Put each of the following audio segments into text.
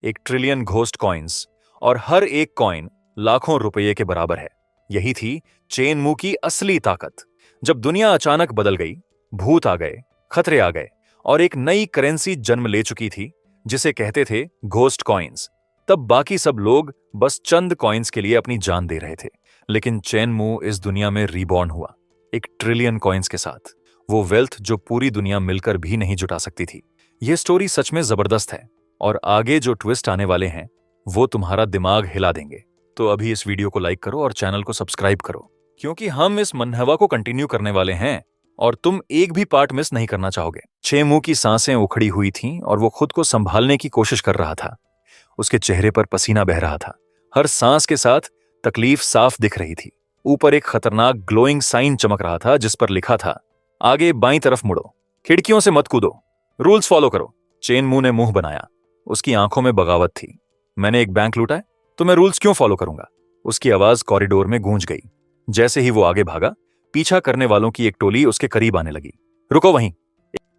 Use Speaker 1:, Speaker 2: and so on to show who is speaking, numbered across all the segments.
Speaker 1: 1 trillion ghost coins, और हर एक coin लाखों रुपये के बराबर है। यही थी चेनमू की असली ताकत। जब दुनिया अचानक बदल गई, भूत आ गए, खतरे आ गए और एक नई करेंसी जन्म ले चुकी थी जिसे कहते थे घोस्ट कॉइन्स, तब बाकी सब लोग बस चंद कॉइन्स के लिए अपनी जान दे रहे थे। लेकिन चेनमू इस दुनिया में रीबॉर्न हुआ, 1 ट्रिलियन कॉइन्स के साथ, वो वेल्थ जो पूरी दुनिया मिलकर भी नहीं जुटा सकती थी। यह स्टोरी सच में जबरदस्त है और आगे जो ट्विस्ट आने वाले हैं वो तुम्हारा दिमाग हिला देंगे। तो अभी इस वीडियो को लाइक करो और चैनल को सब्सक्राइब करो, क्योंकि हम इस मनहवा को कंटिन्यू करने वाले हैं और तुम एक भी पार्ट मिस नहीं करना चाहोगे। चेनमू की सांसें उखड़ी हुई थीं और वो खुद को संभालने की कोशिश कर रहा था। उसके चेहरे पर पसीना बह रहा था, हर सांस के साथ तकलीफ साफ दिख रही थी। ऊपर एक खतरनाक ग्लोइंग साइन चमक रहा था जिस पर लिखा था, आगे बाईं तरफ मुड़ो, खिड़कियों से मत कूदो, रूल्स फॉलो करो। चेनमू ने मुंह बनाया, उसकी आंखों में बगावत थी। मैंने एक बैंक लूटा है तो मैं रूल्स क्यों फॉलो करूंगा? उसकी आवाज कॉरिडोर में गूंज गई। जैसे ही वो आगे भागा, पीछा करने वालों की एक टोली उसके करीब आने लगी। रुको वहीं,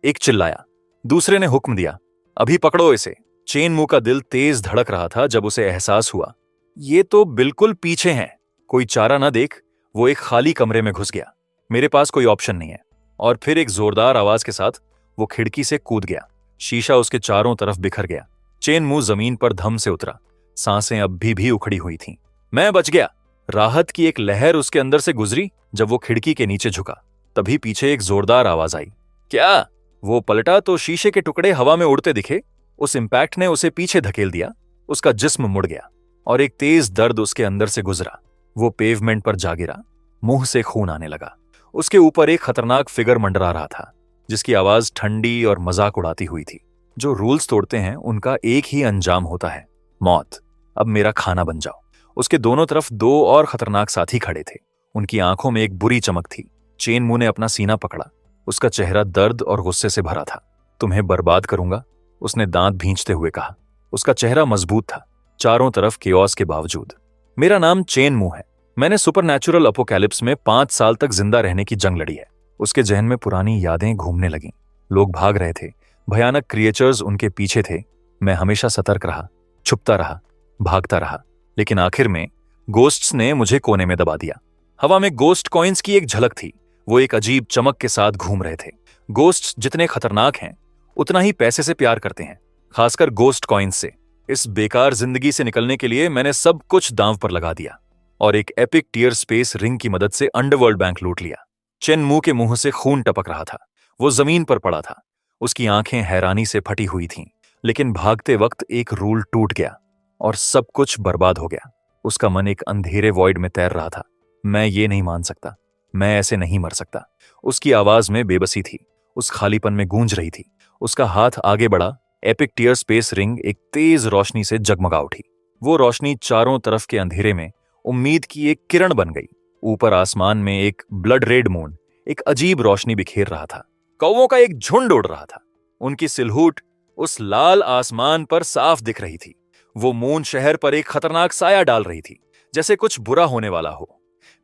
Speaker 1: एक चिल्लाया। दूसरे ने हुक्म दिया, अभी पकड़ो इसे। चेनमू का दिल तेज धड़क रहा था जब उसे एहसास हुआ, ये तो बिल्कुल पीछे हैं। कोई चारा ना देख वो एक खाली कमरे में घुस गया। मेरे पास कोई ऑप्शन नहीं है। और फिर एक जोरदार आवाज के साथ वो खिड़की से कूद गया। शीशा उसके चारों तरफ बिखर गया। चेनमू जमीन पर धम से उतरा, सांसें अब भी उखड़ी हुई थीं। मैं बच गया। राहत की एक लहर उसके अंदर से गुजरी जब वो खिड़की के नीचे झुका। तभी पीछे एक जोरदार आवाज आई, क्या? वो पलटा तो शीशे के टुकड़े हवा में उड़ते दिखे। उस इंपैक्ट ने उसे पीछे धकेल दिया। उसका जिस्म मुड़ गया और एक तेज दर्द उसके अंदर से गुजरा। वो पेवमेंट पर जा गिरा, मुंह से खून आने लगा। उसके ऊपर एक खतरनाक फिगर मंडरा रहा था जिसकी आवाज ठंडी और मजाक उड़ाती हुई थी। जो रूल्स तोड़ते हैं उनका एक ही अंजाम होता है, मौत। अब मेरा खाना बन जाओ। उसके दोनों तरफ 2 और खतरनाक साथी खड़े थे। उनकी आंखों में एक बुरी चमक थी। चेनमू ने अपना सीना पकड़ा, उसका चेहरा दर्द और गुस्से से भरा था। तुम्हें बर्बाद करूंगा, उसने दांत भींचते हुए कहा। उसका चेहरा मजबूत था, चारों तरफ केओस के बावजूद। मेरा नाम चेनमू है। मैंने सुपरनैचुरल अपोकैलिप्स में 5 साल तक जिंदा रहने की जंग लड़ी है। उसके जहन में पुरानी यादें घूमने लगीं। लोग भाग रहे थे, भयानक क्रिएचर्स उनके पीछे थे। मैं हमेशा सतर्क रहा, छुपता रहा, भागता रहा। लेकिन आखिर में गोस्ट्स ने मुझे कोने में दबा दिया। हवा में गोस्ट कॉइन्स की एक झलक थी। वो एक अजीब चमक के साथ घूम रहे थे। गोस्ट्स जितने खतरनाक हैं उतना ही पैसे से प्यार करते हैं, खासकर गोस्ट कॉइन्स से। इस बेकार जिंदगी से निकलने के लिए मैंने सब कुछ दांव पर लगा दिया और एक एपिक टियर स्पेस रिंग की मदद से अंडरवर्ल्ड बैंक लूट लिया। चेनमू के मुंह से खून टपक रहा था। वो जमीन पर पड़ा था, उसकी आंखें हैरानी से फटी हुई थीं। लेकिन भागते वक्त एक रूल टूट गया और सब कुछ बर्बाद हो गया। उसका मन एक अंधेरे वॉइड में तैर रहा था। मैं ये नहीं मान सकता, मैं ऐसे नहीं मर सकता। उसकी आवाज में बेबसी थी, उस खालीपन में गूंज रही थी। उसका हाथ आगे बढ़ा, एपिक टियर स्पेस रिंग एक तेज रोशनी से जगमगा उठी। वो रोशनी चारों तरफ के अंधेरे में उम्मीद की एक किरण बन गई। ऊपर आसमान में एक ब्लड रेड मून एक अजीब रोशनी बिखेर रहा था। कौवों का एक झुंड उड़ रहा था। उनकी सिलहूट उस लाल आसमान पर साफ दिख रही थी। वो मून शहर पर एक खतरनाक साया डाल रही थी, जैसे कुछ बुरा होने वाला हो।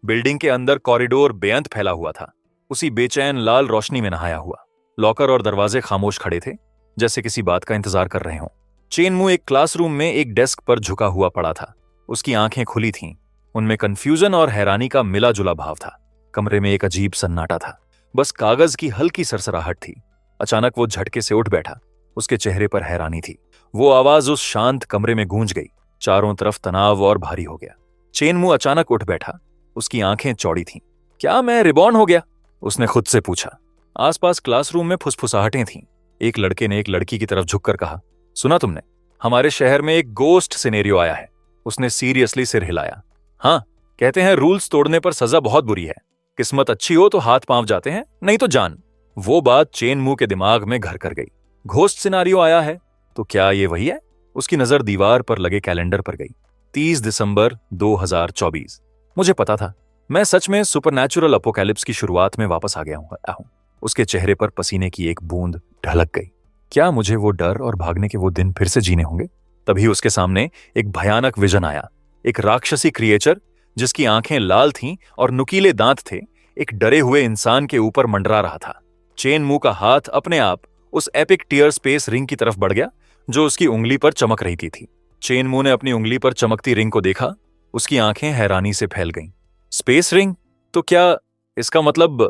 Speaker 1: बिल्डिंग के अंदर कॉरिडोर बेअंत फैला हुआ था, उसी बेचैन लाल रोशनी में नहाया हुआ। लॉकर और दरवाजे खामोश खड़े थे, जैसे किसी बात का इंतजार कर रहे हों। चेनमू एक क्लासरूम में एक डेस्क पर झुका हुआ पड़ा था। उसकी आंखें खुली थीं, उनमें कंफ्यूजन और हैरानी का मिला जुला भाव था। कमरे में एक अजीब सन्नाटा था, बस कागज की हल्की सरसराहट थी। अचानक वो झटके से उठ बैठा, उसके चेहरे पर हैरानी थी। वो आवाज उस शांत कमरे में गूंज गई। चारों तरफ तनाव और भारी हो गया। चेनमू अचानक उठ बैठा, उसकी आंखें चौड़ी थीं। क्या मैं रिबॉर्न हो गया? उसने खुद से पूछा। आसपास क्लासरूम में फुसफुसाहटें थीं। एक लड़के ने एक लड़की की तरफ झुककर कहा, सुना तुमने? हमारे शहर में एक गोस्ट सिनेरियो आया है। उसने सीरियसली सिर हिलाया। हाँ, कहते हैं रूल्स तोड़ने पर सजा बहुत बुरी है। किस्मत अच्छी हो तो हाथ पांव जाते हैं, नहीं तो जान। वो बात चेनमू के दिमाग में घर कर गई। घोस्ट सिनेरियो आया है तो क्या ये वही है? उसकी नजर दीवार पर लगे कैलेंडर पर गई। 30 दिसंबर 2024। मुझे पता था, मैं सच में सुपरनैचुरल अपोकैलिप्स की शुरुआत में वापस आ गया हूं। उसके चेहरे पर पसीने की एक बूंद ढलक गई। क्या मुझे वो डर और भागने के वो दिन फिर से जीने होंगे? तभी उसके सामने एक भयानक विजन आया। एक राक्षसी क्रिएचर जिसकी आंखें लाल थीं और नुकीले दांत थे, एक डरे हुए इंसान के ऊपर मंडरा रहा था। चेनमू का हाथ अपने आप उस एपिक टियर स्पेस रिंग की तरफ बढ़ गया। जो उसकी उंगली पर चमक रही थी। चेन मू ने अपनी उंगली पर चमकती रिंग को देखा। उसकी आंखें हैरानी से फैल गईं। Space ring? तो क्या इसका मतलब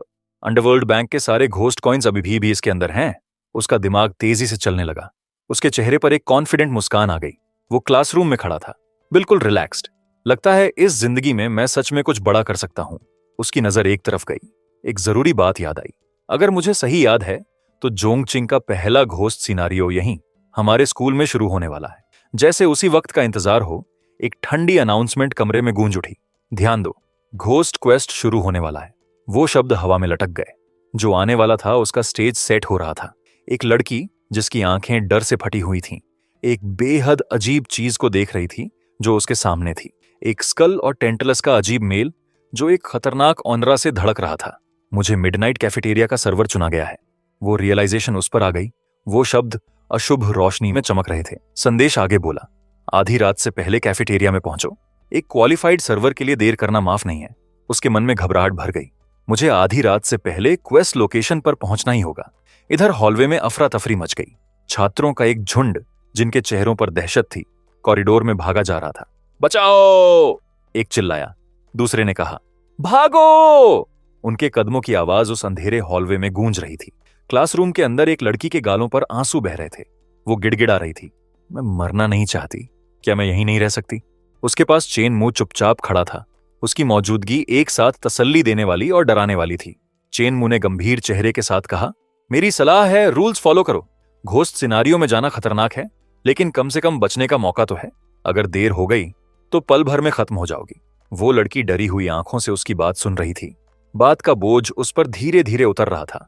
Speaker 1: अंडरवर्ल्ड बैंक के सारे घोस्ट कॉइन्स अभी भी इसके अंदर हैं? उसका दिमाग तेजी से चलने लगा। उसके चेहरे पर एक कॉन्फिडेंट मुस्कान आ गई। वो क्लासरूम में खड़ा था, बिल्कुल रिलैक्स्ड। लगता है इस जिंदगी में मैं सच में कुछ बड़ा कर सकता हूं। उसकी नजर एक तरफ गई। एक जरूरी बात याद आई। अगर मुझे सही याद है तो जोंगचिंग का पहला घोस्ट सिनारियो यहीं हमारे स्कूल में शुरू होने वाला है। जैसे उसी वक्त का इंतजार हो, एक ठंडी अनाउंसमेंट कमरे में गूंज उठी। ध्यान दो, घोस्ट क्वेस्ट शुरू होने वाला है। वो शब्द हवा में लटक गए। जो आने वाला था उसका स्टेज सेट हो रहा था। एक लड़की जिसकी आंखें डर से फटी हुई थीं, एक बेहद अजीब चीज को देख रही थी जो उसके सामने थी। एक स्कल और टेंटलस का अजीब मेल जो एक खतरनाक ऑनरा से धड़क रहा था। मुझे मिडनाइट कैफेटेरिया का सर्वर चुना गया है। वो रियलाइजेशन उस पर आ गई। वो शब्द अशुभ रोशनी में चमक रहे थे। संदेश आगे बोला, आधी रात से पहले कैफेटेरिया में पहुंचो। एक क्वालिफाइड सर्वर के लिए देर करना माफ नहीं है। उसके मन में घबराहट भर गई। मुझे आधी रात से पहले क्वेस्ट लोकेशन पर पहुंचना ही होगा। इधर हॉलवे में अफरा तफरी मच गई। छात्रों का एक झुंड जिनके चेहरों पर दहशत थी कॉरिडोर में भागा जा रहा था। बचाओ! एक चिल्लाया। दूसरे ने कहा, भागो! उनके कदमों की आवाज उस अंधेरे हॉलवे में गूंज रही थी। क्लासरूम के अंदर एक लड़की के गालों पर आंसू बह रहे थे। वो गिड़गिड़ा रही थी, मैं मरना नहीं चाहती। क्या मैं यहीं नहीं रह सकती? उसके पास चेन मू चुपचाप खड़ा था। उसकी मौजूदगी एक साथ तसल्ली देने वाली और डराने वाली थी। चेन मू ने गंभीर चेहरे के साथ कहा, मेरी सलाह है, रूल्स फॉलो करो। घोस्ट सिनारियो में जाना खतरनाक है, लेकिन कम से कम बचने का मौका तो है। अगर देर हो गई तो पल भर में खत्म हो जाओगी। वो लड़की डरी हुई आंखों से उसकी बात सुन रही थी। बात का बोझ उस पर धीरे धीरे उतर रहा था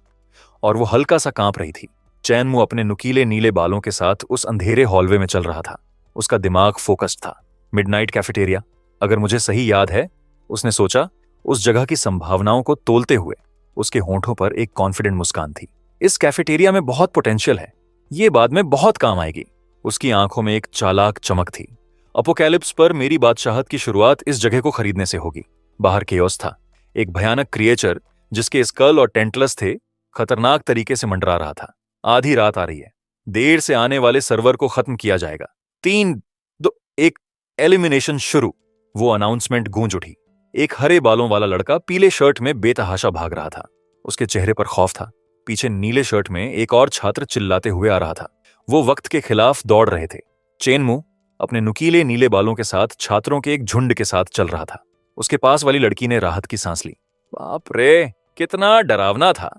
Speaker 1: और वो हल्का सा कांप रही थी। चैन मू अपने नुकीले नीले बालों के साथ उस अंधेरे हॉलवे में चल रहा था। उसका दिमाग फोकस्ड था। मिडनाइट कैफेटेरिया, अगर मुझे सही याद है, उसने सोचा। उस जगह की संभावनाओं को तोलते हुए उसके होंठों पर एक कॉन्फिडेंट मुस्कान थी। इस कैफेटेरिया में बहुत पोटेंशियल है, ये बाद में बहुत काम आएगी। उसकी आंखों में एक चालाक चमक थी। अपोकैलिप्स पर मेरी बादशाहत की शुरुआत इस जगह को खरीदने से होगी। बाहर केओस था। एक भयानक क्रिएचर जिसके स्कल और टेंटलस थे खतरनाक तरीके से मंडरा रहा था। आधी रात आ रही है। देर से आने वाले सर्वर को खत्म किया जाएगा। 3, 2, 1, एलिमिनेशन शुरू। वो अनाउंसमेंट गूंज उठी। एक हरे बालों वाला लड़का पीले शर्ट में बेतहाशा भाग रहा था। उसके चेहरे पर खौफ था। पीछे नीले शर्ट में एक और छात्र चिल्लाते हुए आ रहा था। वो वक्त के खिलाफ दौड़ रहे थे। चेन मू अपने नुकीले नीले बालों के साथ छात्रों के एक झुंड के साथ चल रहा था। उसके पास वाली लड़की ने राहत की सांस ली। बाप रे, कितना डरावना था।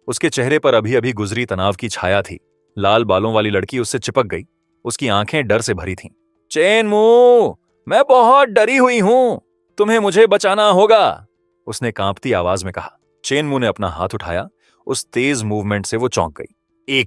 Speaker 1: उसके चेहरे पर अभी अभी गुजरी तनाव की छाया थी। लाल बालों वाली लड़की उससे चिपक गई। उसकी आंखें डर से भरी थीं। चेन मू, मैं बहुत डरी हुई हूं, तुम्हें मुझे बचाना होगा, उसने कांपती आवाज में कहा। चेन मू ने अपना हाथ उठाया। उस तेज मूवमेंट से वो चौंक गई।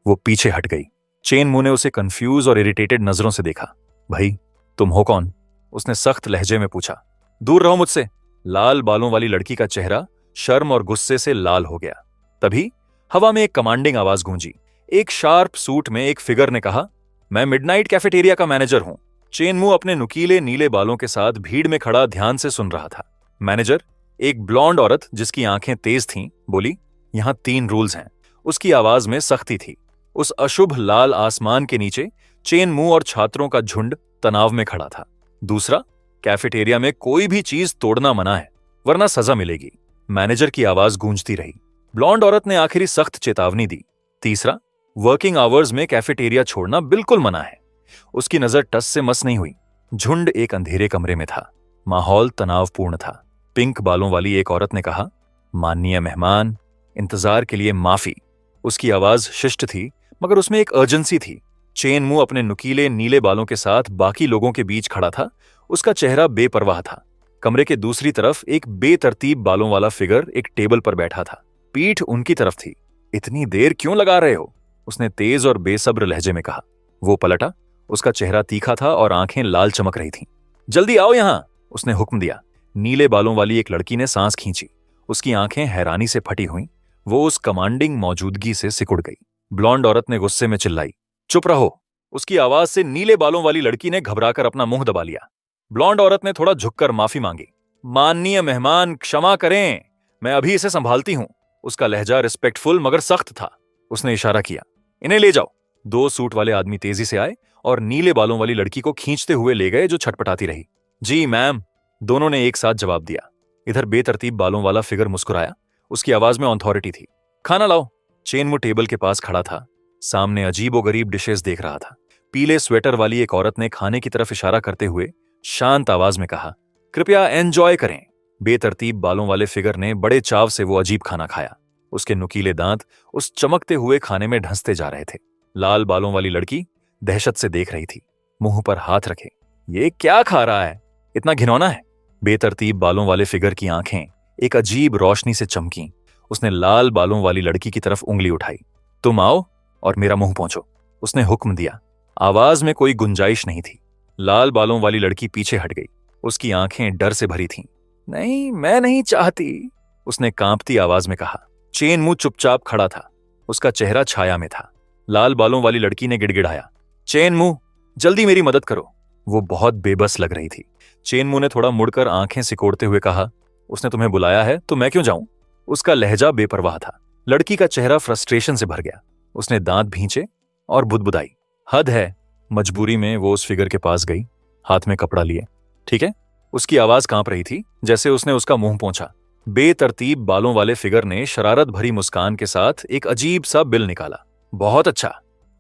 Speaker 1: वो पीछे हट गई। चेन मू ने उसे कंफ्यूज और इरिटेटेड नजरों से देखा। भाई, तुम हो कौन? उसने सख्त लहजे में पूछा। दूर रहो मुझसे। लाल बालों वाली लड़की का चेहरा शर्म और गुस्से से लाल हो गया। तभी हवा में एक कमांडिंग आवाज गूंजी। एक शार्प सूट में एक फिगर ने कहा, मैं मिडनाइट कैफेटेरिया का मैनेजर हूं। चेन मू अपने नुकीले नीले बालों के साथ भीड़ में खड़ा ध्यान से सुन रहा था। मैनेजर, एक ब्लॉन्ड औरत जिसकी आंखें तेज थीं, बोली, यहां 3 रूल्स हैं। उसकी आवाज में सख्ती थी। उस अशुभ लाल आसमान के नीचे चेन मू और छात्रों का झुंड तनाव में खड़ा था। दूसरा, कैफेटेरिया में कोई भी चीज तोड़ना मना है, वरना सजा मिलेगी। मैनेजर की आवाज गूंजती रही। ब्लॉन्ड औरत ने आखिरी सख्त चेतावनी दी। तीसरा, वर्किंग आवर्स में कैफेटेरिया छोड़ना बिल्कुल मना है। उसकी नजर टस से मस नहीं हुई। झुंड एक अंधेरे कमरे में था। माहौल तनावपूर्ण था। पिंक बालों वाली एक औरत ने कहा, माननीय मेहमान, इंतजार के लिए माफी। उसकी आवाज शिष्ट थी, मगर उसमें एक अर्जेंसी थी। चेन मू अपने नुकीले नीले बालों के साथ बाकी लोगों के बीच खड़ा था। उसका चेहरा बेपरवाह था। कमरे के दूसरी तरफ एक बेतरतीब बालों वाला फिगर एक टेबल पर बैठा था। पीठ उनकी तरफ थी। इतनी देर क्यों लगा रहे हो? उसने तेज और बेसब्र लहजे में कहा। वो पलटा। उसका चेहरा तीखा था और आंखें लाल चमक रही थीं। जल्दी आओ यहां, उसने हुक्म दिया। नीले बालों वाली एक लड़की ने सांस खींची। उसकी आंखें हैरानी से फटी हुईं। वो उस कमांडिंग मौजूदगी से सिकुड़ गई। ब्लॉन्ड औरत ने गुस्से में चिल्लाई, चुप रहो। उसकी आवाज से नीले बालों वाली लड़की ने घबराकर अपना मुंह दबा लिया। ब्लॉन्ड औरत ने थोड़ा झुककर माफी मांगी। माननीय मेहमान, क्षमा करें, मैं अभी इसे संभालती हूं। उसका लहजा रिस्पेक्टफुल मगर सख्त था। उसने इशारा किया, इन्हें ले जाओ। 2 सूट वाले आदमी तेजी से आए और नीले बालों वाली लड़की को खींचते हुए ले गए, जो छटपटाती रही। जी मैम, दोनों ने एक साथ जवाब दिया। इधर बेतरतीब बालों वाला फिगर मुस्कुराया। उसकी आवाज में ऑथोरिटी थी। खाना लाओ। चेनमू टेबल के पास खड़ा था, सामने अजीबोगरीब डिशेस देख रहा था। पीले स्वेटर वाली एक औरत ने खाने की तरफ इशारा करते हुए शांत आवाज में कहा, कृपया एंजॉय करें। बेतरतीब बालों वाले फिगर ने बड़े चाव से वो अजीब खाना खाया। उसके नुकीले दांत उस चमकते हुए खाने में ढंसते जा रहे थे। लाल बालों वाली लड़की दहशत से देख रही थी, मुंह पर हाथ रखे। ये क्या खा रहा है? इतना घिनौना है? बेतरतीब बालों वाले फिगर की आंखें एक अजीब रोशनी से चमकीं। उसने लाल बालों वाली लड़की की तरफ उंगली उठाई। तुम आओ और मेरा मुंह पोंछो, उसने हुक्म दिया। आवाज में कोई गुंजाइश नहीं थी। लाल बालों वाली लड़की पीछे हट गई। उसकी आंखें डर से भरी थीं। नहीं, मैं नहीं चाहती, उसने कांपती आवाज में कहा। चेनमू चुपचाप खड़ा था, उसका चेहरा छाया में था। लाल बालों वाली लड़की ने गिड़गिड़ाया, चेनमू, जल्दी मेरी मदद करो। वो बहुत बेबस लग रही थी। चेनमू ने थोड़ा मुड़कर आंखें सिकोड़ते हुए कहा, उसने तुम्हें बुलाया है तो मैं क्यों जाऊं? उसका लहजा बेपरवाह था। लड़की का चेहरा फ्रस्ट्रेशन से भर गया। उसने दांत भींचे और बुदबुदाई। हद है। मजबूरी में वो उस फिगर के पास गई, हाथ में कपड़ा लिए। ठीक है? उसकी आवाज कांप रही थी जैसे उसने उसका मुंह पोंछा। बेतरतीब बालों वाले फिगर ने शरारत भरी मुस्कान के साथ एक अजीब सा बिल निकाला। बहुत अच्छा,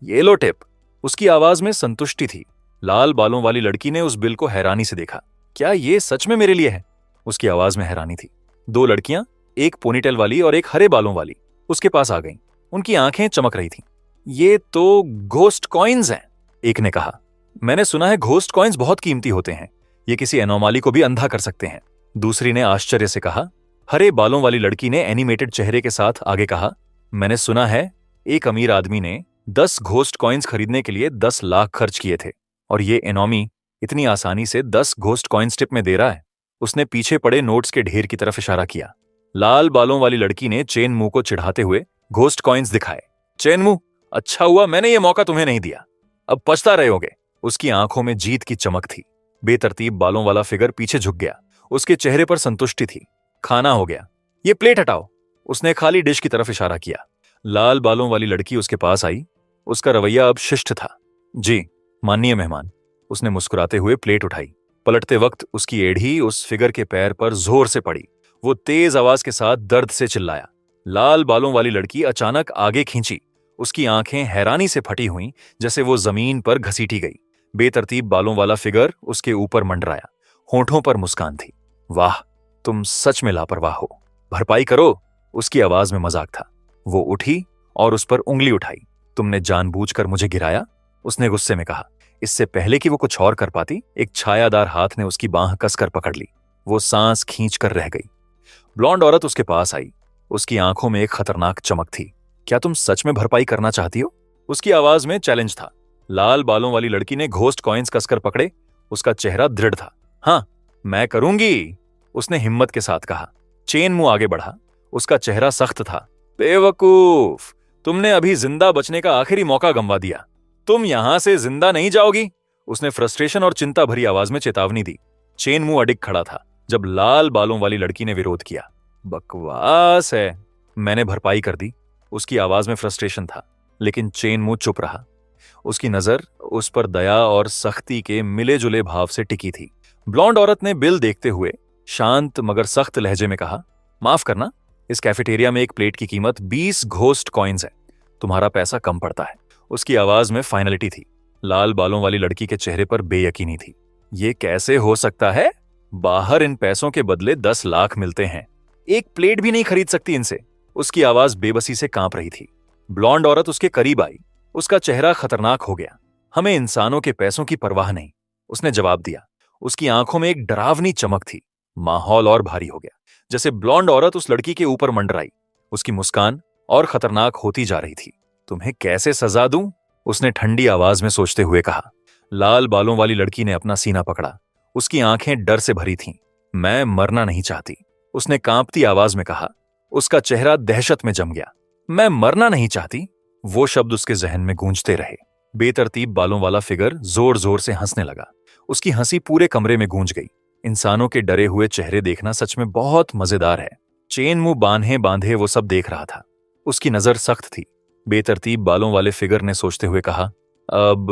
Speaker 1: ये लो टिप। उसकी आवाज में संतुष्टि थी। लाल बालों वाली लड़की ने उस बिल को हैरानी से देखा। क्या ये सच में मेरे लिए है? उसकी आवाज में हैरानी थी। 2 लड़कियां, एक पोनीटेल वाली और एक हरे बालों वाली, उसके पास आ गईं। उनकी आंखें चमक रही थीं। ये तो घोस्ट कॉइन्स हैं, एक ने कहा। मैंने सुना है घोस्ट कॉइन्स बहुत कीमती होते हैं, ये किसी एनोमाली को भी अंधा कर सकते हैं, दूसरी ने आश्चर्य से कहा। हरे बालों वाली लड़की ने एनिमेटेड चेहरे के साथ आगे कहा, मैंने सुना है एक अमीर आदमी ने 10 घोस्ट कॉइन्स खरीदने के लिए 10 लाख खर्च किए थे, और ये एनोमी इतनी आसानी से 10 घोस्ट कॉइन्स टिप में दे रहा है। उसने पीछे पड़े नोट्स के ढेर की तरफ इशारा किया। लाल बालों वाली लड़की ने चेनमू को चिढ़ाते हुए घोस्ट कॉइन्स दिखाए। चेनमू, अच्छा हुआ मैंने ये मौका तुम्हें नहीं दिया, अब पछता रहे होगे। उसकी आंखों में जीत की चमक थी। बेतरतीब बालों वाला फिगर पीछे झुक गया। उसके चेहरे पर संतुष्टि थी। खाना हो गया, ये प्लेट हटाओ, उसने खाली डिश की तरफ इशारा किया। लाल बालों वाली लड़की उसके पास आई। उसका रवैया अब शिष्ट था। जी माननीय मेहमान, उसने मुस्कुराते हुए प्लेट उठाई। पलटते वक्त उसकी एड़ी उस फिगर के पैर पर जोर से पड़ी। वो तेज आवाज के साथ दर्द से चिल्लाया। लाल बालों वाली लड़की अचानक आगे खींची। उसकी आंखें हैरानी से फटी हुईं, जैसे वो जमीन पर घसीटी गई। बेतरतीब बालों वाला फिगर उसके ऊपर मंडराया। होठों पर मुस्कान थी। वाह, तुम सच में लापरवाह हो, भरपाई करो, उसकी आवाज में मजाक था। वो उठी और उस पर उंगली उठाई। तुमने जानबूझकर मुझे गिराया, उसने गुस्से में कहा। इससे पहले कि वो कुछ और कर पाती, एक छायादार हाथ ने उसकी बांह कसकर पकड़ ली। वो सांस खींचकर रह गई। ब्लॉन्ड औरत उसके पास आई। उसकी आंखों में एक खतरनाक चमक थी। क्या तुम सच में भरपाई करना चाहती हो? उसकी आवाज में चैलेंज था। लाल बालों वाली लड़की ने घोस्ट कॉइन्स कसकर पकड़े। उसका चेहरा दृढ़ था। हाँ, मैं करूंगी, उसने हिम्मत के साथ कहा। चेनमू आगे बढ़ा। उसका चेहरा सख्त था। बेवकूफ, तुमने अभी जिंदा बचने का आखिरी मौका गंवा दिया। तुम यहां से जिंदा नहीं जाओगी, उसने फ्रस्ट्रेशन और चिंता भरी आवाज में चेतावनी दी। चेनमू अडिग खड़ा था जब लाल बालों वाली लड़की ने विरोध किया। बकवास है, मैंने भरपाई कर दी, उसकी आवाज में फ्रस्ट्रेशन था। लेकिन चेनमू चुप रहा। उसकी नजर उस पर दया और सख्ती के मिले जुले भाव से टिकी थी। ब्लॉन्ड औरत ने बिल देखते हुए शांत मगर सख्त लहजे में कहा, माफ करना, इस कैफेटेरिया में एक प्लेट की कीमत 20 घोस्ट कॉइन्स है, तुम्हारा पैसा कम पड़ता है। उसकी आवाज में फाइनलिटी थी। लाल बालों वाली लड़की के चेहरे पर बेयकीनी थी। ये कैसे हो सकता है? बाहर इन पैसों के बदले 10 लाख मिलते हैं, एक प्लेट भी नहीं खरीद सकती इनसे। उसकी आवाज बेबसी से कांप रही थी। ब्लॉन्ड औरत उसके करीब आई। उसका चेहरा खतरनाक हो गया। हमें इंसानों के पैसों की परवाह नहीं, उसने जवाब दिया। उसकी आंखों में एक डरावनी चमक थी। माहौल और भारी हो गया, जैसे ब्लॉन्ड औरत उस लड़की के ऊपर मंडराई। उसकी मुस्कान और खतरनाक होती जा रही थी। तुम्हें कैसे सजा दूं? उसने ठंडी आवाज में सोचते हुए कहा। लाल बालों वाली लड़की ने अपना सीना पकड़ा। उसकी आंखें डर से भरी थीं। मैं मरना नहीं चाहती, उसने कांपती आवाज में कहा। उसका चेहरा दहशत में जम गया। मैं मरना नहीं चाहती, वो शब्द उसके जहन में गूंजते रहे। बेतरतीब बालों वाला फिगर जोर जोर से हंसने लगा। उसकी हंसी पूरे कमरे में गूंज गई। इंसानों के डरे हुए चेहरे देखना सच में बहुत मजेदार है। चेनमू बांधे बांधे वो सब देख रहा था। उसकी नजर सख्त थी। बेतरतीब बालों वाले फिगर ने सोचते हुए कहा। अब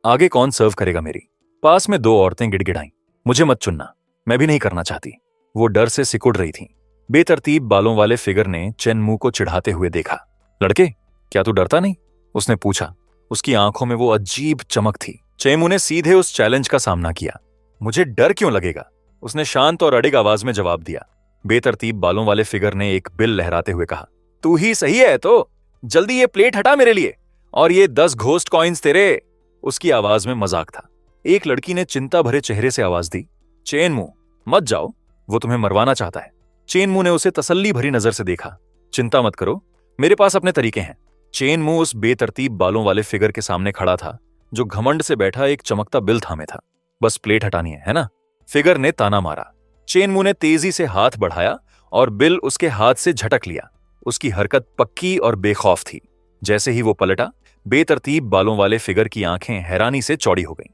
Speaker 1: आगे कौन सर्व करेगा मेरी? पास में दो औरतें गिड़गिड़ाईं। मुझे मत चुनना, मैं भी नहीं करना चाहती। वो डर से सिकुड़ रही थीं। बेतरतीब बालों वाले फिगर ने चेनमू को चिढ़ाते हुए देखा। लड़के, क्या तू डरता नहीं? उसने पूछा। उसकी आंखों में वो अजीब चमक थी। चेनमू ने सीधे उस चैलेंज का सामना किया। मुझे डर क्यों लगेगा? उसने शांत और अडिग आवाज में जवाब दिया। बेतरतीब बालों वाले फिगर ने एक बिल लहराते हुए कहा, तू ही सही है तो जल्दी ये प्लेट हटा मेरे लिए, और ये 10 घोस्ट कॉइन्स तेरे। उसकी आवाज में मजाक था। एक लड़की ने चिंता भरे चेहरे से आवाज दी, चेनमू मत जाओ, वो तुम्हें मरवाना चाहता है। चेनमू ने उसे तसल्ली भरी नजर से देखा। चिंता मत करो, मेरे पास अपने तरीके हैं। चेनमू उस बेतरतीब बालों वाले फिगर के सामने खड़ा था जो घमंड से बैठा एक चमकता बिल थामे था। बस प्लेट हटानी है ना? फिगर ने ताना मारा। चेनमू ने तेजी से हाथ बढ़ाया और बिल उसके हाथ से झटक लिया। उसकी हरकत पक्की और बेखौफ थी। जैसे ही वो पलटा, बेतरतीब बालों वाले फिगर की आंखें हैरानी से चौड़ी हो गईं।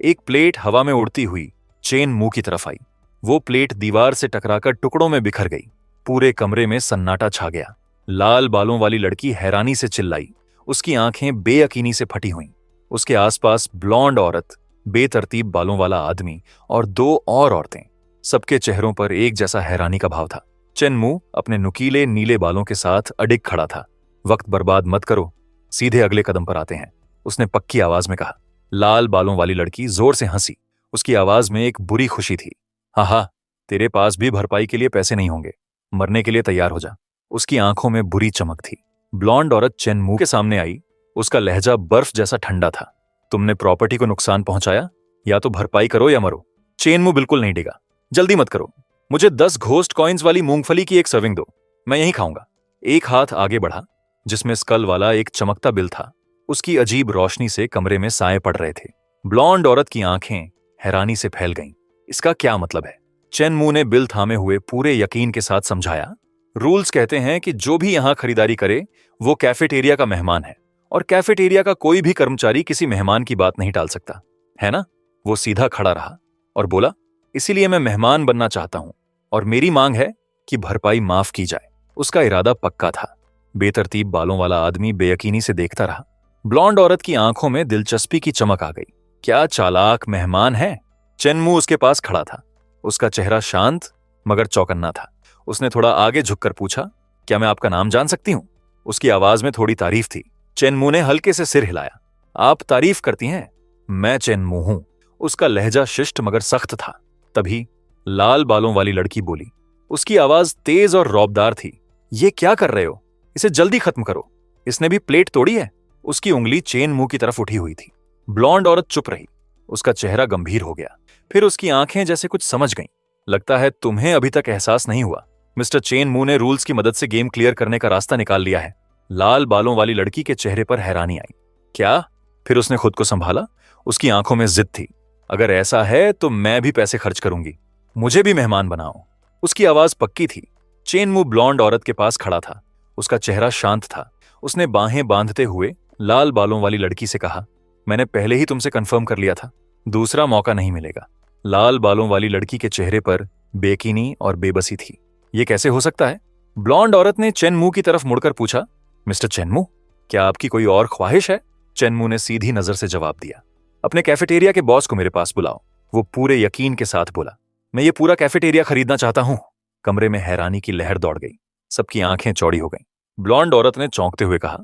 Speaker 1: एक प्लेट हवा में उड़ती हुई चेनमू की तरफ आई। वो प्लेट दीवार से टकराकर टुकड़ों में बिखर गई। पूरे कमरे में सन्नाटा छा गया। लाल बालों वाली लड़की हैरानी से चिल्लाई। उसकी आंखें बेयकीनी से फटी हुईं। उसके आसपास ब्लॉन्ड औरत, बेतरतीब बालों वाला आदमी और दो और औरतें, सबके चेहरों पर एक जैसा हैरानी का भाव था। चेनमू अपने नुकीले नीले बालों के साथ अडिग खड़ा था। वक्त बर्बाद मत करो, सीधे अगले कदम पर आते हैं, उसने पक्की आवाज में कहा। लाल बालों वाली लड़की जोर से हंसी। उसकी आवाज में एक बुरी खुशी थी। हा, तेरे पास भी भरपाई के लिए पैसे नहीं होंगे, मरने के लिए तैयार हो जा। उसकी आंखों में बुरी चमक थी। ब्लॉन्ड औरत चेनमू के सामने आई। उसका लहजा बर्फ जैसा ठंडा था। तुमने प्रॉपर्टी को नुकसान पहुंचाया, या तो भरपाई करो या मरो। चेनमू बिल्कुल नहीं डिगा। जल्दी मत करो, मुझे 10 घोस्ट कॉइन्स वाली मूंगफली की एक सर्विंग दो, मैं यहीं खाऊंगा। एक हाथ आगे बढ़ा जिसमें स्कल वाला एक चमकता बिल था। उसकी अजीब रोशनी से कमरे में साए पड़ रहे थे। ब्लॉन्ड औरत की आंखें हैरानी से फैल गईं। इसका क्या मतलब है? चेनमू ने बिल थामे हुए पूरे यकीन के साथ समझाया। रूल्स कहते हैं कि जो भी यहां खरीदारी करे वो कैफेटेरिया का मेहमान है, और कैफेटेरिया का कोई भी कर्मचारी किसी मेहमान की बात नहीं टाल सकता, है ना? वो सीधा खड़ा रहा और बोला, इसीलिए मैं मेहमान बनना चाहता हूं, और मेरी मांग है कि भरपाई माफ की जाए। उसका इरादा पक्का था। बेतरतीब बालों वाला आदमी बेयकीनी से देखता रहा। ब्लॉन्ड औरत की आंखों में दिलचस्पी की चमक आ गई। क्या चालाक मेहमान है? चेनमू उसके पास खड़ा था। उसका चेहरा शांत मगर चौकन्ना था। उसने थोड़ा आगे झुककर पूछा, क्या मैं आपका नाम जान सकती हूं? उसकी आवाज में थोड़ी तारीफ थी। चेनमू ने हल्के से सिर हिलाया। आप तारीफ करती हैं? मैं चेनमू हूं। उसका लहजा शिष्ट मगर सख्त था। तभी लाल बालों वाली लड़की बोली। उसकी आवाज तेज और रौबदार थी। ये क्या कर रहे हो? इसे जल्दी खत्म करो। इसने भी प्लेट तोड़ी है। उसकी उंगली चेनमू की तरफ उठी हुई थी। ब्लॉन्ड औरत चुप रही। उसका चेहरा गंभीर हो गया। फिर उसकी आंखें जैसे कुछ समझ गईं। लगता है तुम्हें अभी तक एहसास नहीं हुआ। मिस्टर चेनमू ने रूल्स की मदद से गेम क्लियर करने का रास्ता निकाल लिया है। लाल बालों वाली लड़की के चेहरे पर हैरानी आई। क्या? फिर उसने खुद को संभाला। उसकी आंखों में जिद थी। अगर ऐसा है तो मैं भी पैसे खर्च करूंगी, मुझे भी मेहमान बनाओ। उसकी आवाज पक्की थी। चेनमू ब्लॉन्ड औरत के पास खड़ा था। उसका चेहरा शांत था। उसने बाहें बांधते हुए लाल बालों वाली लड़की से कहा, मैंने पहले ही तुमसे कंफर्म कर लिया था, दूसरा मौका नहीं मिलेगा। लाल बालों वाली लड़की के चेहरे पर बेकीनी और बेबसी थी। यह कैसे हो सकता है? ब्लॉन्ड औरत ने चेनमू की तरफ मुड़कर पूछा, मिस्टर चेनमू, क्या आपकी कोई और ख्वाहिश है? चेनमू ने सीधी नजर से जवाब दिया, अपने कैफेटेरिया के बॉस को मेरे पास बुलाओ। वो पूरे यकीन के साथ बोला, मैं ये पूरा कैफेटेरिया खरीदना चाहता हूं। कमरे में हैरानी की लहर दौड़ गई। सबकी आंखें चौड़ी हो गईं। ब्लॉन्ड औरत ने चौंकते हुए कहा,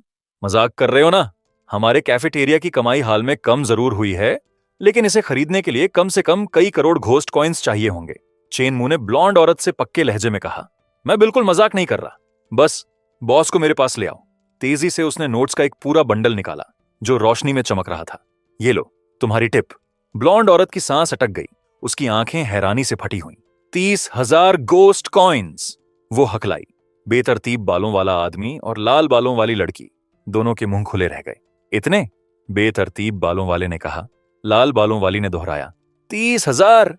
Speaker 1: मजाक कर रहे हो ना? हमारे कैफेटेरिया की कमाई हाल में कम जरूर हुई है, लेकिन इसे खरीदने के लिए कम से कम कई करोड़ घोस्ट कॉइन्स चाहिए होंगे। चेनमू ने ब्लॉन्ड औरत से पक्के लहजे में कहा, मैं बिल्कुल मजाक नहीं कर रहा, बस बॉस को मेरे पास ले आओ। तेजी से उसने नोट्स का एक पूरा बंडल निकाला जो रोशनी में चमक रहा था। ये लो तुम्हारी टिप। ब्लॉन्ड औरत की सांस अटक गई। उसकी आंखें हैरानी से फटी हुईं। 30,000 गोस्ट कॉइन्स, वो हकलाई। बेतरतीब बालों वाला आदमी और लाल बालों वाली लड़की दोनों के मुंह खुले रह गए। इतने? बेतरतीब बालों वाले ने कहा। लाल बालों वाली ने दोहराया, 30,000।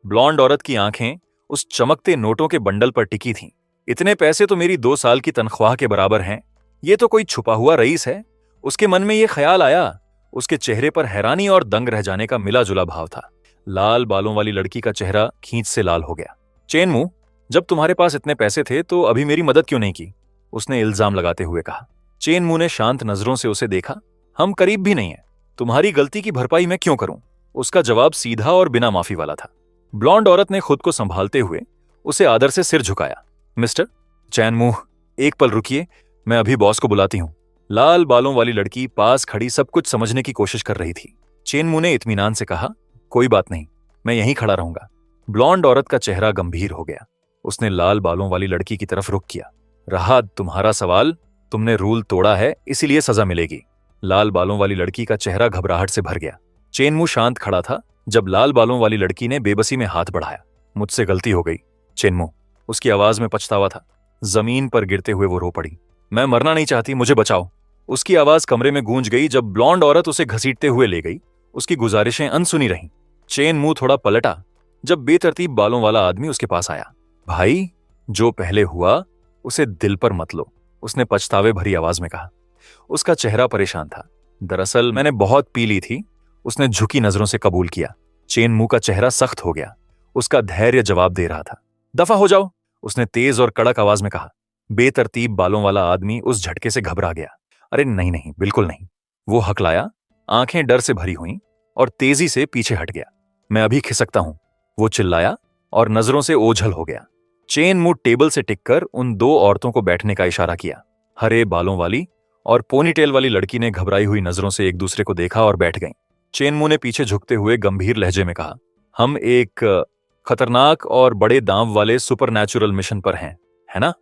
Speaker 1: ब्लॉन्ड औरत की आंखें उस चमकते नोटों के बंडल पर टिकी थीं। इतने पैसे तो मेरी 2 साल की तनख्वाह के बराबर हैं। ये तो कोई छुपा हुआ रईस है। उसके मन में यह ख्याल आया। उसके चेहरे पर हैरानी और दंग रह जाने का मिला जुला भाव था। लाल बालों वाली लड़की का चेहरा खींच से लाल हो गया। चेनमू, जब तुम्हारे पास इतने पैसे थे तो अभी मेरी मदद क्यों नहीं की? उसने इल्जाम लगाते हुए कहा। चेन मू ने शांत नजरों से उसे देखा। हम करीब भी नहीं है, तुम्हारी गलती की भरपाई मैं क्यों करूं? उसका जवाब सीधा और बिना माफी वाला था। ब्लॉन्ड औरत ने खुद को संभालते हुए उसे आदर से सिर झुकाया। मिस्टर चैन मू, एक पल रुकिए, मैं अभी बॉस को बुलाती हूं। लाल बालों वाली लड़की पास खड़ी सब कुछ समझने की कोशिश कर रही थी। चेन मू ने इत्मीनान से कहा, कोई बात नहीं, मैं यहीं खड़ा रहूंगा। ब्लॉन्ड औरत का चेहरा गंभीर हो गया। उसने लाल बालों वाली लड़की की तरफ रुख किया। रहा तुम्हारा सवाल, तुमने रूल तोड़ा है, इसीलिए सजा मिलेगी। लाल बालों वाली लड़की का चेहरा घबराहट से भर गया। चेन मू शांत खड़ा था जब लाल बालों वाली लड़की ने बेबसी में हाथ बढ़ाया। मुझसे गलती हो गई चेन मू, उसकी आवाज में पछतावा था। जमीन पर गिरते हुए वो रो पड़ी। मैं मरना नहीं चाहती, मुझे बचाओ। उसकी आवाज कमरे में गूंज गई जब ब्लॉन्ड औरत उसे घसीटते हुए ले गई। उसकी गुजारिशें अनसुनी रहीं। चेन मू थोड़ा पलटा जब बेतरतीब बालों वाला आदमी उसके पास आया। भाई, जो पहले हुआ उसे दिल पर मत लो, उसने पछतावे भरी आवाज में कहा। उसका चेहरा परेशान था। दरअसल मैंने बहुत पी ली थी, उसने झुकी नजरों से कबूल किया। चेन मू का चेहरा सख्त हो गया। उसका धैर्य जवाब दे रहा था। दफा हो जाओ, उसने तेज और कड़क आवाज में कहा। बेतरतीब बालों वाला आदमी उस झटके से घबरा गया। अरे नहीं नहीं, बिल्कुल नहीं, वो हकलाया। आंखें डर से भरी हुईं और तेजी से पीछे हट गया। मैं अभी खिसकता हूं, वो चिल्लाया और नजरों से ओझल हो गया। चेन मू टेबल से टिककर उन दो औरतों को बैठने का इशारा किया। हरे बालों वाली और पोनीटेल वाली लड़की ने घबराई हुई नजरों से एक दूसरे को देखा और बैठ गईं। चेन मू ने पीछे झुकते हुए गंभीर लहजे में कहा, हम एक खतरनाक और बड़े दांव वाले सुपरनैचुरल मिशन पर हैं, है ना?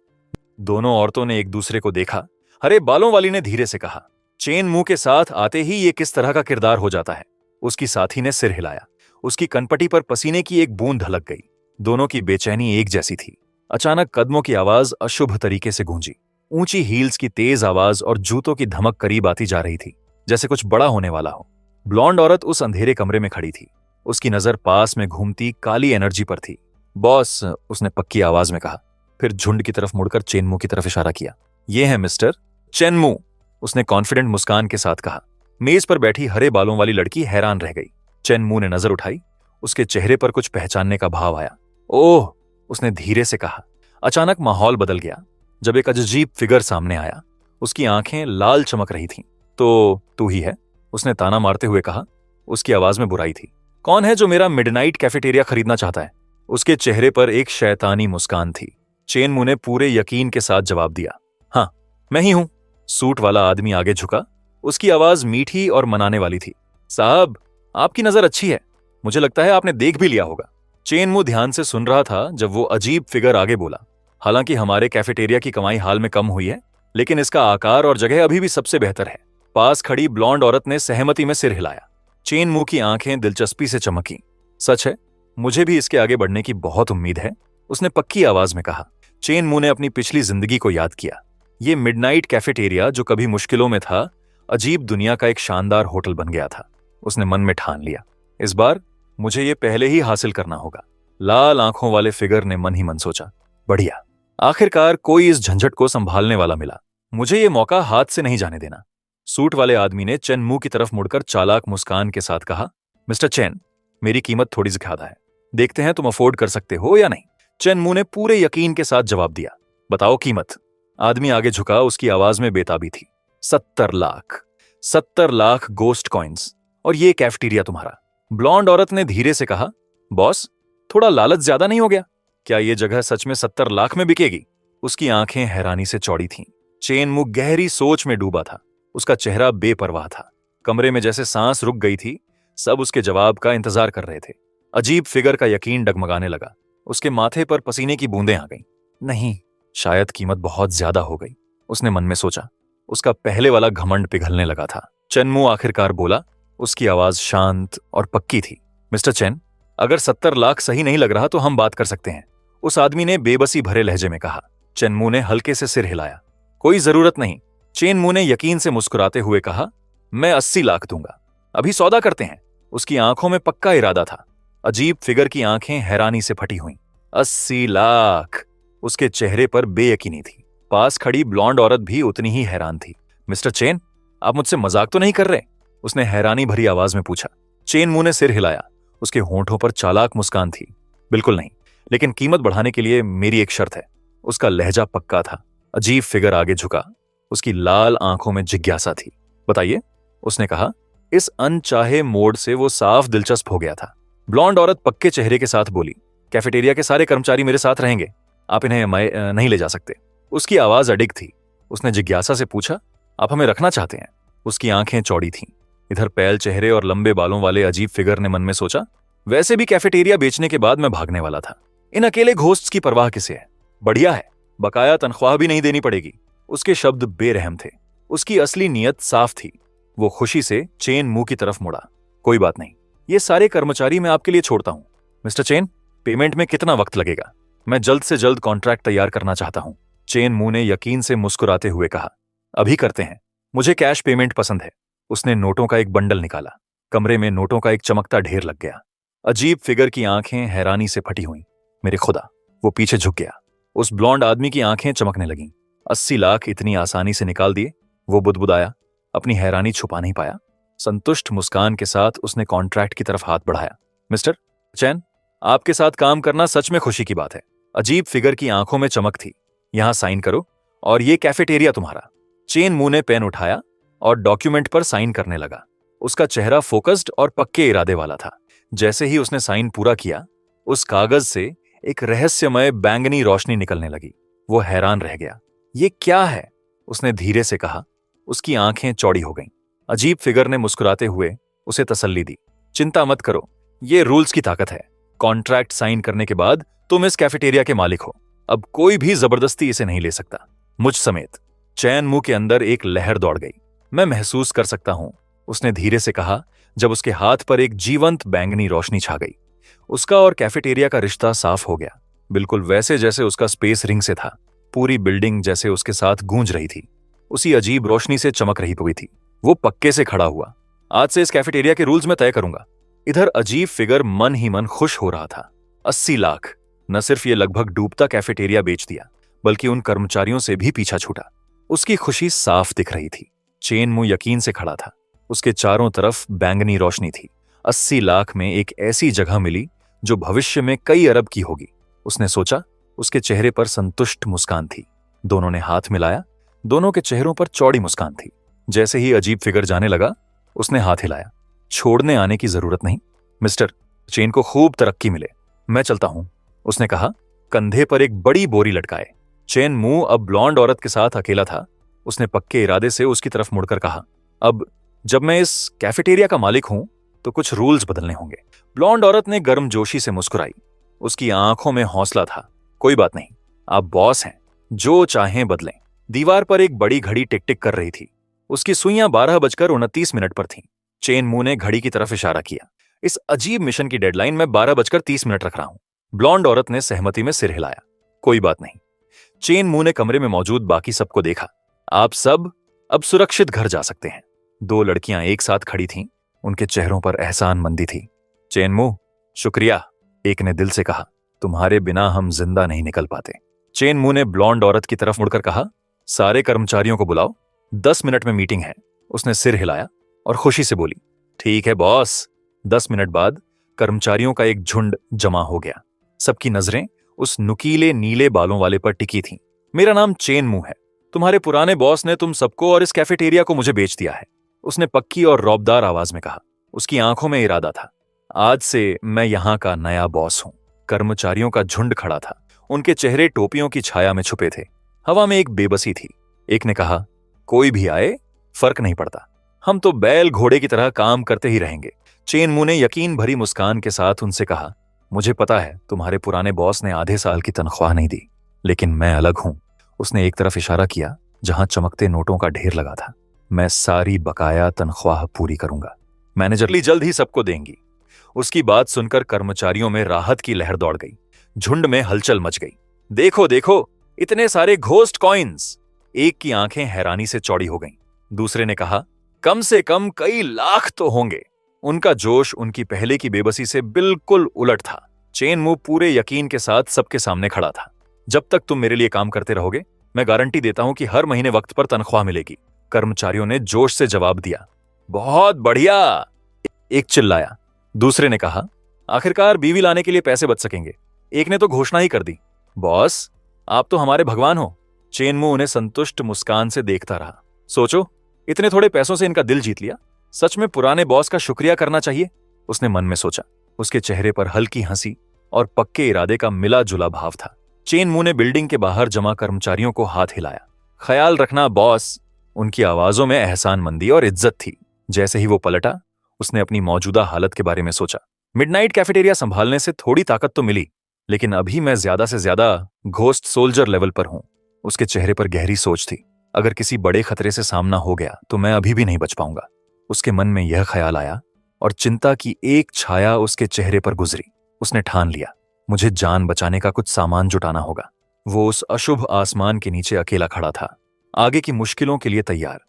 Speaker 1: दोनों औरतों ने एक दूसरे को देखा। हरे बालों वाली ने धीरे से कहा, चेन मू के साथ आते ही ये किस तरह का किरदार हो जाता है? उसकी साथी ने सिर हिलाया। उसकी कनपटी पर पसीने की एक बूंद ढलक गई। दोनों की बेचैनी एक जैसी थी। अचानक कदमों की आवाज अशुभ तरीके से गूंजी। ऊंची हील्स की तेज आवाज और जूतों की धमक करीब आती जा रही थी, जैसे कुछ बड़ा होने वाला हो। ब्लॉन्ड औरत उस अंधेरे कमरे में खड़ी थी। उसकी नजर पास में घूमती काली एनर्जी पर थी। बॉस, उसने पक्की आवाज में कहा, फिर झुंड की तरफ मुड़कर चेनमू की तरफ इशारा किया। ये है मिस्टर चेनमू, उसने कॉन्फिडेंट मुस्कान के साथ कहा। मेज पर बैठी हरे बालों वाली लड़की हैरान रह गई। चेनमू ने नजर उठाई। उसके चेहरे पर कुछ पहचानने का भाव आया। ओह, उसने धीरे से कहा। अचानक माहौल बदल गया जब एक अजीब फिगर सामने आया। उसकी आंखें लाल चमक रही थीं। तो तू ही है, उसने ताना मारते हुए कहा। उसकी आवाज में बुराई थी। कौन है जो मेरा मिडनाइट कैफेटेरिया खरीदना चाहता है? उसके चेहरे पर एक शैतानी मुस्कान थी। चेनमू ने पूरे यकीन के साथ जवाब दिया, हाँ, मैं ही हूं। सूट वाला आदमी आगे झुका। उसकी आवाज मीठी और मनाने वाली थी। साहब, आपकी नजर अच्छी है, मुझे लगता है आपने देख भी लिया होगा। चेनमू ध्यान से सुन रहा था जब वो अजीब फिगर आगे बोला, हालांकि हमारे कैफेटेरिया की कमाई हाल में कम हुई है, लेकिन इसका आकार और जगह अभी भी सबसे बेहतर है। पास खड़ी ब्लॉन्ड औरत ने सहमति में सिर हिलाया। चेनमू की आंखें दिलचस्पी से चमकी। सच है, मुझे भी इसके आगे बढ़ने की बहुत उम्मीद है, उसने पक्की आवाज में कहा। चेनमू ने अपनी पिछली जिंदगी को याद किया। ये मिडनाइट कैफेटेरिया जो कभी मुश्किलों में था, अजीब दुनिया का एक शानदार होटल बन गया था। उसने मन में ठान लिया, इस बार मुझे ये पहले ही हासिल करना होगा। लाल आंखों वाले फिगर ने मन ही मन सोचा, बढ़िया, आखिरकार कोई इस झंझट को संभालने वाला मिला। मुझे ये मौका हाथ से नहीं जाने देना। सूट वाले आदमी ने चेनमू की तरफ मुड़कर चालाक मुस्कान के साथ कहा, मिस्टर चेन, मेरी कीमत थोड़ी ज्यादा है, देखते हैं तुम अफोर्ड कर सकते हो या नहीं। चेनमू ने पूरे यकीन के साथ जवाब दिया, बताओ कीमत। आदमी आगे झुका। उसकी आवाज में बेताबी थी। 70 लाख। 70 लाख गोस्ट कॉइन्स, और ये कैफेटेरिया तुम्हारा। ब्लॉन्ड औरत ने धीरे से कहा, बॉस, थोड़ा लालच ज्यादा नहीं हो गया? क्या ये जगह सच में 70 लाख में बिकेगी? उसकी आंखें हैरानी से चौड़ी थीं। चेनमू गहरी सोच में डूबा था। उसका चेहरा बेपरवाह था। कमरे में जैसे सांस रुक गई थी। सब उसके जवाब का इंतजार कर रहे थे। अजीब फिगर का यकीन डगमगाने लगा। उसके माथे पर पसीने की बूंदें आ गईं। नहीं, शायद कीमत बहुत ज्यादा हो गई, उसने मन में सोचा। उसका पहले वाला घमंड पिघलने लगा था। चेनमू आखिरकार बोला। उसकी आवाज शांत और पक्की थी, मिस्टर चेन, अगर 70 लाख सही नहीं लग रहा तो हम बात कर सकते हैं, उस आदमी ने बेबसी भरे लहजे में कहा। चेनमू ने हल्के से सिर हिलाया। कोई जरूरत नहीं, चेनमू ने यकीन से मुस्कुराते हुए कहा, मैं 80 लाख दूंगा, अभी सौदा करते हैं। उसकी आंखों में पक्का इरादा था। अजीब फिगर की आंखें हैरानी से फटी हुईं। 80 लाख! उसके चेहरे पर बेयकीनी थी। पास खड़ी ब्लॉन्ड औरत भी उतनी ही हैरान थी। मिस्टर चेन, आप मुझसे मजाक तो नहीं कर रहे? उसने हैरानी भरी आवाज में पूछा। चेनमू ने सिर हिलाया। उसके होंठों पर चालाक मुस्कान थी। बिल्कुल नहीं, लेकिन कीमत बढ़ाने के लिए मेरी एक शर्त है। उसका लहजा पक्का था। अजीब फिगर आगे झुका। उसकी लाल आंखों में जिज्ञासा थी। बताइए, उसने कहा। इस अनचाहे मोड़ से वो साफ दिलचस्प हो गया था। ब्लॉन्ड औरत पक्के चेहरे के साथ बोली, कैफेटेरिया के सारे कर्मचारी मेरे साथ रहेंगे, आप इन्हें नहीं ले जा सकते। उसकी आवाज अडिग थी। उसने जिज्ञासा से पूछा, आप हमें रखना चाहते हैं? उसकी आंखें चौड़ी थीं। इधर पैल चेहरे और लंबे बालों वाले अजीब फिगर ने मन में सोचा, वैसे भी कैफेटेरिया बेचने के बाद मैं भागने वाला था, इन अकेले घोस्ट्स की परवाह किसे है? बढ़िया है, बकाया तनख्वाह भी नहीं देनी पड़ेगी। उसके शब्द बेरहम थे। उसकी असली नीयत साफ थी। वो खुशी से चेन मुंह की तरफ मुड़ा। कोई बात नहीं, ये सारे कर्मचारी मैं आपके लिए छोड़ता हूं। मिस्टर चेन, पेमेंट में कितना वक्त लगेगा? मैं जल्द से जल्द कॉन्ट्रैक्ट तैयार करना चाहता हूं। चेन मुंह ने यकीन से मुस्कुराते हुए कहा, अभी करते हैं, मुझे कैश पेमेंट पसंद है। उसने नोटों का एक बंडल निकाला। कमरे में नोटों का एक चमकता ढेर लग गया। अजीब फिगर की आंखें हैरानी से फटी हुईं। मेरे खुदा! वो पीछे झुक गया। उस ब्लॉन्ड आदमी की आंखें चमकने लगीं। 80 लाख इतनी आसानी से निकाल दिए? वो बुदबुदाया। अपनी हैरानी छुपा नहीं पाया। संतुष्ट मुस्कान के साथ उसने कॉन्ट्रैक्ट की तरफ हाथ बढ़ाया। मिस्टर चैन, आपके साथ काम करना सच में खुशी की बात है। अजीब फिगर की आंखों में चमक थी। यहां साइन करो और ये कैफेटेरिया तुम्हारा। चेन मुंह ने पेन उठाया और डॉक्यूमेंट पर साइन करने लगा। उसका चेहरा फोकस्ड और पक्के इरादे वाला था। जैसे ही उसने साइन पूरा किया, उस कागज से एक रहस्यमय बैंगनी रोशनी निकलने लगी। वो हैरान रह गया। ये क्या है? उसने धीरे से कहा। उसकी आंखें चौड़ी हो गईं। अजीब फिगर ने मुस्कुराते हुए उसे तसल्ली दी। चिंता मत करो, ये रूल्स की ताकत है। कॉन्ट्रैक्ट साइन करने के बाद तुम इस कैफेटेरिया के मालिक हो। अब कोई भी जबरदस्ती इसे नहीं ले सकता, मुझ समेत। चैन मुंह के अंदर एक लहर दौड़ गई। मैं महसूस कर सकता हूं, उसने धीरे से कहा, जब उसके हाथ पर एक जीवंत बैंगनी रोशनी छा गई। उसका और कैफेटेरिया का रिश्ता साफ हो गया, बिल्कुल वैसे जैसे उसका स्पेस रिंग से था। पूरी बिल्डिंग जैसे उसके साथ गूंज रही थी, उसी अजीब रोशनी से चमक रही हुई थी। वो पक्के से खड़ा हुआ। आज से इस कैफेटेरिया के रूल्स मैं तय करूंगा। इधर अजीब फिगर मन ही मन खुश हो रहा था। 80 लाख! न सिर्फ ये लगभग डूबता कैफेटेरिया बेच दिया, बल्कि उन कर्मचारियों से भी पीछा छूटा। उसकी खुशी साफ दिख रही थी। चेन मुंह यकीन से खड़ा था। उसके चारों तरफ बैंगनी रोशनी थी। 80 लाख में एक ऐसी जगह मिली जो भविष्य में कई अरब की होगी, उसने सोचा। उसके चेहरे पर संतुष्ट मुस्कान थी। दोनों ने हाथ मिलाया। दोनों के चेहरों पर चौड़ी मुस्कान थी। जैसे ही अजीब फिगर जाने लगा, उसने हाथ हिलाया। छोड़ने आने की जरूरत नहीं मिस्टर, चेन को खूब तरक्की मिले। मैं चलता हूं, उसने कहा, कंधे पर एक बड़ी बोरी लटकाए। चेन मुंह अब ब्लॉन्ड औरत के साथ अकेला था। उसने पक्के इरादे से उसकी तरफ मुड़कर कहा, अब जब मैं इस कैफेटेरिया का मालिक हूं तो कुछ रूल्स बदलने होंगे। ब्लॉन्ड औरत ने गर्मजोशी से मुस्कुराई। उसकी आंखों में हौसला था। कोई बात नहीं, आप बॉस हैं, जो चाहें बदलें। दीवार पर एक बड़ी घड़ी टिक टिक कर रही थी। उसकी सुइयां 12:29 पर थीं। चेन मुंह ने घड़ी की तरफ इशारा किया। इस अजीब मिशन की डेडलाइन मैं 12:30 रख रहा हूं। ब्लॉन्ड औरत ने सहमति में सिर हिलाया। कोई बात नहीं। चेन मुंह ने कमरे में मौजूद बाकी सबको देखा। आप सब अब सुरक्षित घर जा सकते हैं। 2 लड़कियां एक साथ खड़ी थीं। उनके चेहरों पर एहसानमंदी थी। चेन मुंह, शुक्रिया, एक ने दिल से कहा। तुम्हारे बिना हम जिंदा नहीं निकल पाते। चेन मुंह ने ब्लॉन्ड औरत की तरफ मुड़कर कहा, सारे कर्मचारियों को बुलाओ, 10 मिनट में मीटिंग है। उसने सिर हिलाया और खुशी से बोली, ठीक है बॉस। 10 मिनट बाद कर्मचारियों का एक झुंड जमा हो गया। सबकी नजरें उस नुकीले नीले बालों वाले पर टिकी थीं। मेरा नाम चेन मुंह है। तुम्हारे पुराने बॉस ने तुम सबको और इस कैफेटेरिया को मुझे बेच दिया है, उसने पक्की और रौबदार आवाज में कहा। उसकी आंखों में इरादा था। आज से मैं यहां का नया बॉस हूं। कर्मचारियों का झुंड खड़ा था। उनके चेहरे टोपियों की छाया में छुपे थे। हवा में एक बेबसी थी। एक ने कहा, कोई भी आए, फर्क नहीं पड़ता, हम तो बैल घोड़े की तरह काम करते ही रहेंगे। चेन मुंह ने यकीन भरी मुस्कान के साथ उनसे कहा, मुझे पता है तुम्हारे पुराने बॉस ने आधे साल की तनख्वाह नहीं दी, लेकिन मैं अलग हूं। उसने एक तरफ इशारा किया जहां चमकते नोटों का ढेर लगा था। मैं सारी बकाया तनख्वाह पूरी करूंगा। मैनेजर जल्द ही सबको देंगी। उसकी बात सुनकर कर्मचारियों में राहत की लहर दौड़ गई। झुंड में हलचल मच गई। देखो देखो, इतने सारे घोस्ट कॉइन्स! एक की आंखें हैरानी से चौड़ी हो गईं। दूसरे ने कहा, कम से कम कई लाख तो होंगे। उनका जोश उनकी पहले की बेबसी से बिल्कुल उलट था। चेन मुंह पूरे यकीन के साथ सबके सामने खड़ा था। जब तक तुम मेरे लिए काम करते रहोगे, मैं गारंटी देता हूं कि हर महीने वक्त पर तनख्वाह मिलेगी। कर्मचारियों ने जोश से जवाब दिया। बहुत बढ़िया, एक चिल्लाया। दूसरे ने कहा, आखिरकार बीवी लाने के लिए पैसे बच सकेंगे। एक ने तो घोषणा ही कर दी, बॉस आप तो हमारे भगवान हो। चेनमू उन्हें संतुष्ट मुस्कान से देखता रहा। सोचो, इतने थोड़े पैसों से इनका दिल जीत लिया। सच में पुराने बॉस का शुक्रिया करना चाहिए, उसने मन में सोचा। उसके चेहरे पर हल्की हंसी और पक्के इरादे का मिला जुला भाव था। चेनमू ने बिल्डिंग के बाहर जमा कर्मचारियों को हाथ हिलाया। ख्याल रखना बॉस। उनकी आवाजों में एहसानमंदी और इज्जत थी। जैसे ही वो पलटा, उसने अपनी मौजूदा हालत के बारे में सोचा। मिडनाइट कैफेटेरिया संभालने से थोड़ी ताकत तो मिली, लेकिन अभी मैं ज्यादा से ज्यादा घोस्ट सोल्जर लेवल पर हूं। उसके चेहरे पर गहरी सोच थी। अगर किसी बड़े खतरे से सामना हो गया तो मैं अभी भी नहीं बच पाऊंगा। उसके मन में यह ख्याल आया और चिंता की एक छाया उसके चेहरे पर गुजरी। उसने ठान लिया, मुझे जान बचाने का कुछ सामान जुटाना होगा। वो उस अशुभ आसमान के नीचे अकेला खड़ा था, आगे की मुश्किलों के लिए तैयार।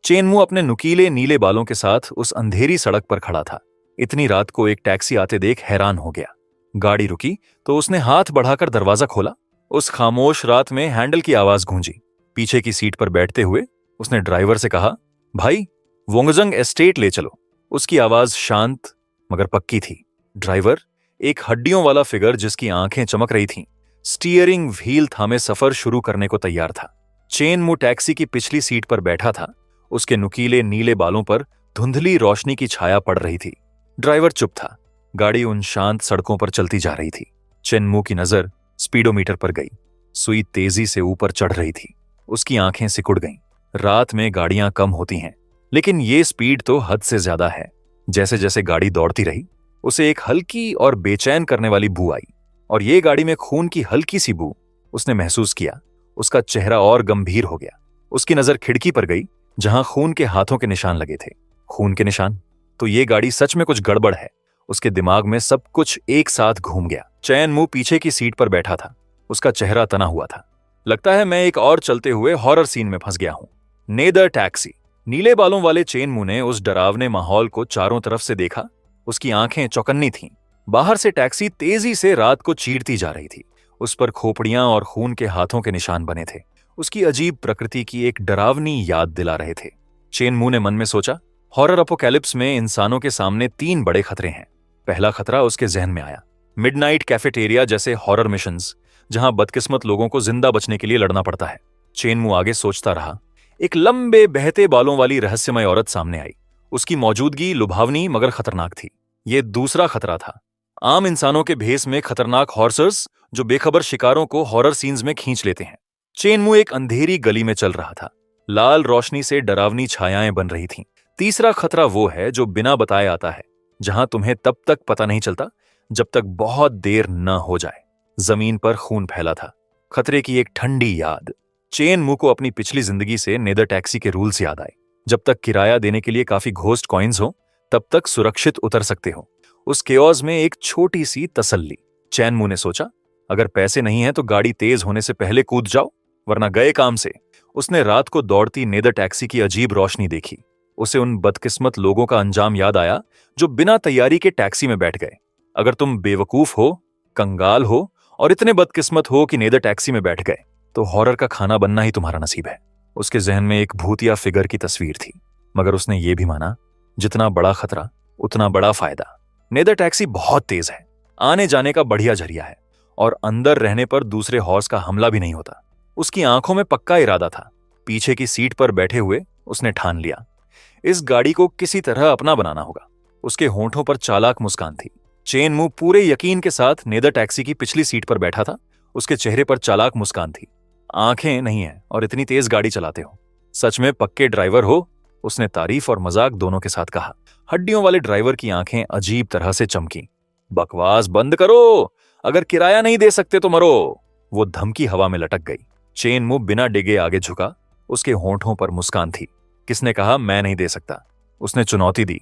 Speaker 1: चेनमू अपने नुकीले नीले बालों के साथ उस अंधेरी सड़क पर खड़ा था। इतनी रात को एक टैक्सी आते देख हैरान हो गया। गाड़ी रुकी तो उसने हाथ बढ़ाकर दरवाजा खोला। उस खामोश रात में हैंडल की आवाज गूंजी। पीछे की सीट पर बैठते हुए उसने ड्राइवर से कहा, भाई वोंगजंग एस्टेट ले चलो। उसकी आवाज शांत मगर पक्की थी। ड्राइवर, एक हड्डियों वाला फिगर जिसकी आंखें चमक रही थीं, स्टीयरिंग व्हील थामे सफर शुरू करने को तैयार था। चेनमू टैक्सी की पिछली सीट पर बैठा था। उसके नुकीले नीले बालों पर धुंधली रोशनी की छाया पड़ रही थी। ड्राइवर चुप था। गाड़ी उन शांत सड़कों पर चलती जा रही थी। चेनमू की नजर स्पीडोमीटर पर गई। सुई तेजी से ऊपर चढ़ रही थी। उसकी आंखें सिकुड़ गईं। रात में गाड़ियां कम होती हैं, लेकिन ये स्पीड तो हद से ज्यादा है। जैसे जैसे गाड़ी दौड़ती रही, उसे एक हल्की और बेचैन करने वाली बू आई, और ये गाड़ी में खून की हल्की सी बू उसने महसूस किया। उसका चेहरा और गंभीर हो गया। उसकी नजर खिड़की पर गई जहां खून के हाथों के निशान लगे थे। खून के निशान? तो ये गाड़ी सच में कुछ गड़बड़ है। उसके दिमाग में सब कुछ एक साथ घूम गया। चेनमू पीछे की सीट पर बैठा था। उसका चेहरा तना हुआ था। लगता है मैं एक और चलते हुए हॉरर सीन में फंस गया हूं। Neither taxi. नीले बालों वाले चेनमू ने उस डरावने माहौल को चारों तरफ से देखा। उसकी आंखें चौकन्नी थीं। बाहर से टैक्सी तेजी से रात को चीरती जा रही थी। उस पर खोपड़ियां और खून के हाथों के निशान बने थे। उसकी अजीब प्रकृति की एक डरावनी याद दिला रहे थे। चेनमू ने मन में सोचा, हॉरर अपोकैलिप्स में इंसानों के सामने 3 बड़े खतरे हैं। पहला खतरा उसके जहन में आया, मिडनाइट कैफेटेरिया जैसे हॉरर मिशंस, जहां बदकिस्मत लोगों को जिंदा बचने के लिए लड़ना पड़ता है। चेनमू आगे सोचता रहा। एक लंबे बहते बालों वाली रहस्यमय औरत सामने आई। उसकी मौजूदगी लुभावनी मगर खतरनाक थी। ये दूसरा खतरा था, आम इंसानों के भेस में खतरनाक हॉर्सर्स जो बेखबर शिकारों को हॉरर सीन्स में खींच लेते हैं। चेनमू एक अंधेरी गली में चल रहा था। लाल रोशनी से डरावनी छायाएं बन रही थीं। तीसरा खतरा वो है जो बिना बताए आता है, जहां तुम्हें तब तक पता नहीं चलता जब तक बहुत देर न हो जाए। जमीन पर खून फैला था। खतरे की एक ठंडी याद। चेनमू को अपनी पिछली जिंदगी से नेदर टैक्सी के रूल्स याद आए। जब तक किराया देने के लिए काफी घोस्ट कॉइन्स हो, तब तक सुरक्षित उतर सकते हो। उस केओस में एक छोटी सी तसल्ली। चेनमू ने सोचा, अगर पैसे नहीं हैं तो गाड़ी तेज होने से पहले कूद जाओ, वरना गए काम से। उसने रात को दौड़ती नेदर टैक्सी की अजीब रोशनी देखी। उसे उन बदकिस्मत लोगों का अंजाम याद आया जो बिना तैयारी के टैक्सी में बैठ गए। अगर तुम बेवकूफ हो, कंगाल हो और इतने बदकिस्मत हो कि नेदर टैक्सी में बैठ गए, तो हॉरर का खाना बनना ही तुम्हारा नसीब है। उसके जहन में एक भूतिया फिगर की तस्वीर थी, मगर उसने ये भी माना, जितना बड़ा खतरा उतना बड़ा फायदा। नेदर टैक्सी बहुत तेज है, आने जाने का बढ़िया जरिया है, और अंदर रहने पर दूसरे हॉर्स का हमला भी नहीं होता। उसकी आंखों में पक्का इरादा था। पीछे की सीट पर बैठे हुए उसने ठान लिया, इस गाड़ी को किसी तरह अपना बनाना होगा। उसके होंठों पर चालाक मुस्कान थी। चेनमू पूरे यकीन के साथ नेदर टैक्सी की पिछली सीट पर बैठा था। उसके चेहरे पर चालाक मुस्कान थी। आंखें नहीं है और इतनी तेज गाड़ी चलाते हो, सच में पक्के ड्राइवर हो, उसने तारीफ और मजाक दोनों के साथ कहा। हड्डियों वाले ड्राइवर की आंखें अजीब तरह से चमकी। बकवास बंद करो, अगर किराया नहीं दे सकते तो मरो। वो धमकी हवा में लटक गई। चेनमू बिना डिगे आगे झुका। उसके होंठों पर मुस्कान थी। किसने कहा मैं नहीं दे सकता? उसने चुनौती दी।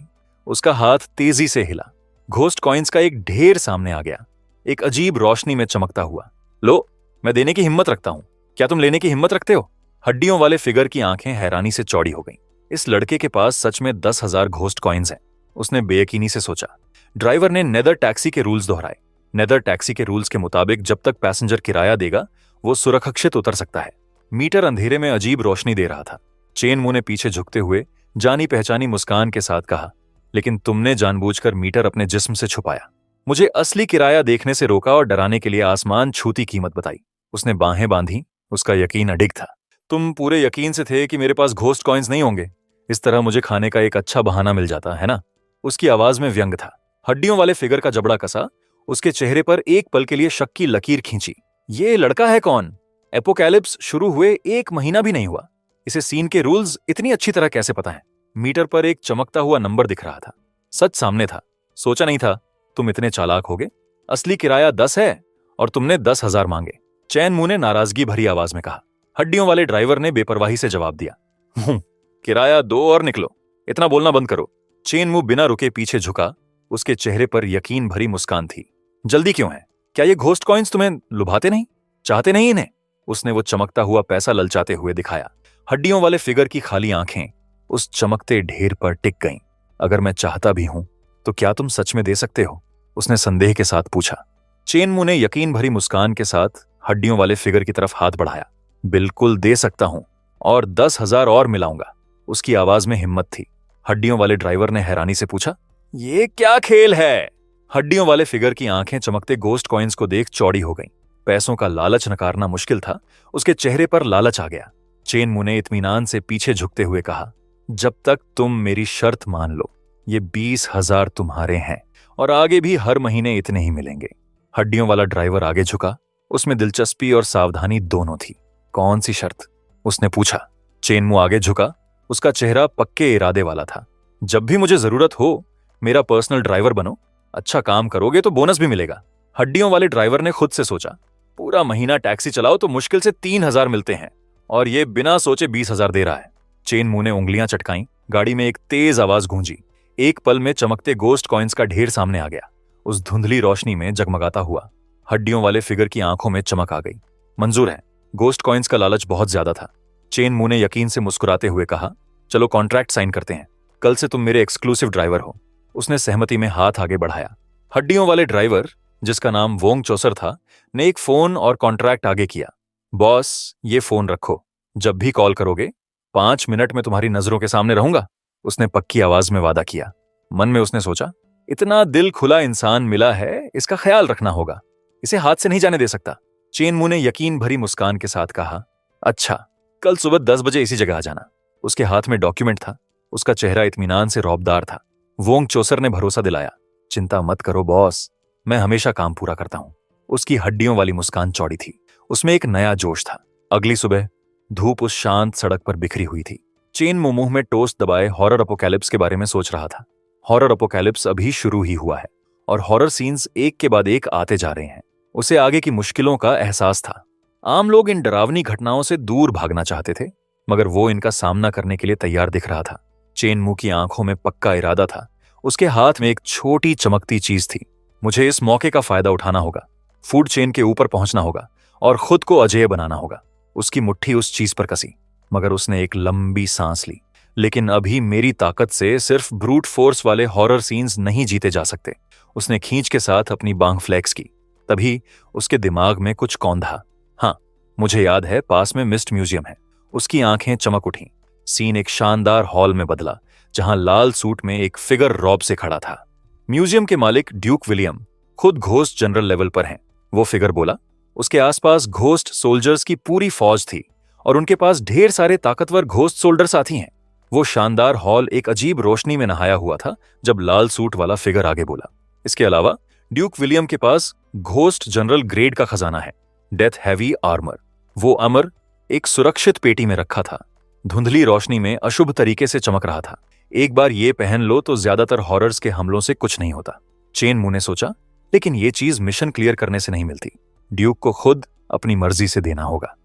Speaker 1: उसका हाथ तेजी से हिला। घोस्ट कॉइन्स का एक ढेर सामने आ गया, एक अजीब रोशनी में चमकता हुआ। लो, मैं देने की हिम्मत रखता हूं, क्या तुम लेने की हिम्मत रखते हो? हड्डियों वाले फिगर की आंखें हैरानी से चौड़ी हो गईं। इस लड़के के पास सच में 10,000 घोस्ट कॉइन्स हैं, उसने बेयकीनी से सोचा। ड्राइवर ने नेदर टैक्सी के रूल्स दोहराए। नेदर टैक्सी के रूल्स के मुताबिक जब तक पैसेंजर किराया देगा, वो सुरक्षित उतर सकता है। मीटर अंधेरे में अजीब रोशनी दे रहा था। चेनमू ने पीछे झुकते हुए जानी पहचानी मुस्कान के साथ कहा, लेकिन तुमने जानबूझकर मीटर अपने जिस्म से छुपाया। मुझे असली किराया देखने से रोका और डराने के लिए आसमान छूती कीमत बताई। उसने बाहें बांधी उसका यकीन अडिग था। तुम पूरे यकीन से थे कि मेरे पास घोस्ट कॉइन्स नहीं होंगे। इस तरह मुझे खाने का एक अच्छा बहाना मिल जाता है ना। उसकी आवाज में व्यंग था। हड्डियों वाले फिगर का जबड़ा कसा। उसके चेहरे पर एक पल के लिए शक की लकीर खींची। ये लड़का है कौन? एपोकैलिप्स शुरू हुए 1 महीना भी नहीं हुआ। इसे सीन के रूल्स इतनी अच्छी तरह कैसे पता है? मीटर पर एक चमकता हुआ नंबर दिख रहा था। सच सामने था। सोचा नहीं था तुम इतने चालाक होगे। असली किराया 10 है और तुमने 10,000 मांगे। चैन मुंह ने नाराजगी भरी आवाज में कहा। हड्डियों वाले ड्राइवर ने बेपरवाही से जवाब दिया, किराया दो और निकलो। इतना बोलना बंद करो। चेन मुंह बिना रुके पीछे झुका। उसके चेहरे पर यकीन भरी मुस्कान थी। जल्दी क्यों है? क्या ये घोस्ट कॉइन्स तुम्हें लुभाते नहीं? चाहते नहीं इन्हें? उसने वो चमकता हुआ पैसा ललचाते हुए दिखाया। हड्डियों वाले फिगर की खाली आंखें उस चमकते ढेर पर टिक गईं। अगर मैं चाहता भी हूं तो क्या तुम सच में दे सकते हो? उसने संदेह के साथ पूछा। चेन मुंह ने यकीन भरी मुस्कान के साथ हड्डियों वाले फिगर की तरफ हाथ बढ़ाया। बिल्कुल दे सकता हूं, और 10,000 और मिलाऊंगा। उसकी आवाज में हिम्मत थी। हड्डियों वाले ड्राइवर ने हैरानी से पूछा, ये क्या खेल है? हड्डियों वाले फिगर की आंखें चमकते गोस्ट कॉइन्स को देख चौड़ी हो गईं। पैसों का लालच नकारना मुश्किल था। उसके चेहरे पर लालच आ गया। चेन मुंह ने इत्मीनान से पीछे झुकते हुए कहा, जब तक तुम मेरी शर्त मान लो, ये 20,000 तुम्हारे हैं और आगे भी हर महीने इतने ही मिलेंगे। हड्डियों वाला ड्राइवर आगे झुका। उसमें दिलचस्पी और सावधानी दोनों थी। कौन सी शर्त? उसने पूछा। चेन मुंह आगे झुका। उसका चेहरा पक्के इरादे वाला था। जब भी मुझे जरूरत हो मेरा पर्सनल ड्राइवर बनो। अच्छा काम करोगे तो बोनस भी मिलेगा। हड्डियों वाले ड्राइवर ने खुद से सोचा, पूरा महीना टैक्सी चलाओ तो मुश्किल से 3,000 मिलते हैं और ये बिना सोचे 20,000 दे रहा है। चेन मुंह ने उंगलियां चटकाईं। गाड़ी में एक तेज आवाज गूंजी। एक पल में चमकते गोस्ट कॉइन्स का ढेर सामने आ गया। उस धुंधली रोशनी में जगमगाता हुआ हड्डियों वाले फिगर की आंखों में चमक आ गई। मंजूर है। गोस्ट कॉइन्स का लालच बहुत ज्यादा था। चेन मुंह ने यकीन से मुस्कुराते हुए कहा, चलो कॉन्ट्रैक्ट साइन करते हैं। कल से तुम मेरे एक्सक्लूसिव ड्राइवर हो। उसने सहमति में हाथ आगे बढ़ाया। हड्डियों वाले ड्राइवर, जिसका नाम वोंग चोसर था, ने एक फोन और कॉन्ट्रैक्ट आगे किया। बॉस, ये फोन रखो। जब भी कॉल करोगे 5 मिनट में तुम्हारी नजरों के सामने रहूंगा। उसने पक्की आवाज में वादा किया। मन में उसने सोचा, इतना दिल खुला इंसान मिला है, इसका ख्याल रखना होगा। इसे हाथ से नहीं जाने दे सकता। चेन मुंह ने यकीन भरी मुस्कान के साथ कहा, अच्छा, कल सुबह 10 बजे इसी जगह आ जाना। उसके हाथ में डॉक्यूमेंट था। उसका चेहरा इत्मीनान से रौबदार था। वोंग चोसर ने भरोसा दिलाया, चिंता मत करो बॉस, मैं हमेशा काम पूरा करता हूं। उसकी हड्डियों वाली मुस्कान चौड़ी थी। उसमें एक नया जोश था। अगली सुबह धूप उस शांत सड़क पर बिखरी हुई थी। चेन मुंह में टोस्ट दबाए हॉरर अपोकैलिप्स के बारे में सोच रहा था। हॉरर अपोकैलिप्स अभी शुरू ही हुआ है और हॉरर सीन्स एक के बाद एक आते जा रहे हैं। उसे आगे की मुश्किलों का एहसास था। आम लोग इन डरावनी घटनाओं से दूर भागना चाहते थे, मगर वो इनका सामना करने के लिए तैयार दिख रहा था। चेन मुंह की आंखों में पक्का इरादा था। उसके हाथ में एक छोटी चमकती चीज थी। मुझे इस मौके का फायदा उठाना होगा, फूड चेन के ऊपर पहुंचना होगा और खुद को अजेय बनाना होगा। उसकी मुट्ठी उस चीज पर कसी, मगर उसने एक लंबी सांस ली। लेकिन अभी मेरी ताकत से सिर्फ ब्रूट फोर्स वाले हॉरर सीन्स नहीं जीते जा सकते। उसने खींच के साथ अपनी बांह फ्लेक्स की। तभी उसके दिमाग में कुछ कौंधा। हाँ, मुझे याद है, पास में मिस्ट म्यूजियम है। उसकी आंखें चमक उठीं। सीन एक शानदार हॉल में बदला, जहां लाल सूट में एक फिगर रॉब से खड़ा था। म्यूजियम के मालिक ड्यूक विलियम खुद घोस्ट जनरल लेवल पर हैं। वो फिगर बोला। उसके आसपास घोस्ट सोल्जर्स की पूरी फौज थी और उनके पास ढेर सारे ताकतवर घोस्ट सोल्डर साथी हैं। वो शानदार हॉल एक अजीब रोशनी में नहाया हुआ था जब लाल सूट वाला फिगर आगे बोला। इसके अलावा ड्यूक विलियम के पास घोस्ट जनरल ग्रेड का खजाना है, डेथ हैवी आर्मर। वो अमर एक सुरक्षित पेटी में रखा था। धुंधली रोशनी में अशुभ तरीके से चमक रहा था। एक बार ये पहन लो तो ज्यादातर हॉरर्स के हमलों से कुछ नहीं होता। चेन मुंह ने सोचा, लेकिन ये चीज मिशन क्लियर करने से नहीं मिलती। ड्यूक को खुद अपनी मर्जी से देना होगा।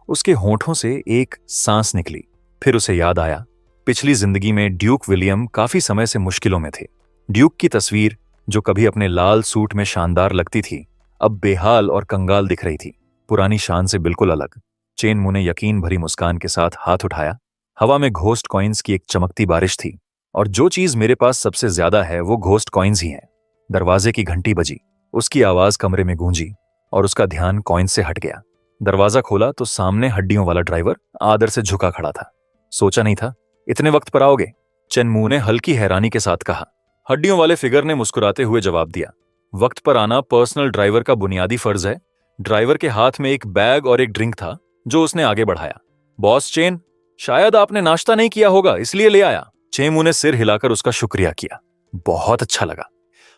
Speaker 1: उसके होठों से एक सांस निकली। फिर उसे याद आया, पिछली जिंदगी में ड्यूक विलियम काफी समय से मुश्किलों में थे। ड्यूक की तस्वीर, जो कभी अपने लाल सूट में शानदार लगती थी, अब बेहाल और कंगाल दिख रही थी, पुरानी शान से बिल्कुल अलग। चेन मुंह ने यकीन भरी मुस्कान के साथ हाथ उठाया। हवा में घोस्ट कॉइन्स की एक चमकती बारिश थी, और जो चीज मेरे पास सबसे ज्यादा है वो घोस्ट कॉइन्स ही हैं। दरवाजे की घंटी बजी। उसकी आवाज कमरे में गूंजी और उसका ध्यान कॉइन्स से हट गया। दरवाजा खोला तो सामने हड्डियों वाला ड्राइवर आदर से झुका खड़ा था। सोचा नहीं था इतने वक्त पर आओगे, चेन मुंह ने हल्की हैरानी के साथ कहा। हड्डियों वाले फिगर ने मुस्कुराते हुए जवाब दिया, वक्त पर आना पर्सनल ड्राइवर का बुनियादी फर्ज है। ड्राइवर के हाथ में एक बैग और एक ड्रिंक था। जो उसने आगे बढ़ाया। बॉस चेन, शायद आपने नाश्ता नहीं किया होगा इसलिए ले आया। चेमू ने सिर हिलाकर उसका शुक्रिया किया। बहुत अच्छा लगा।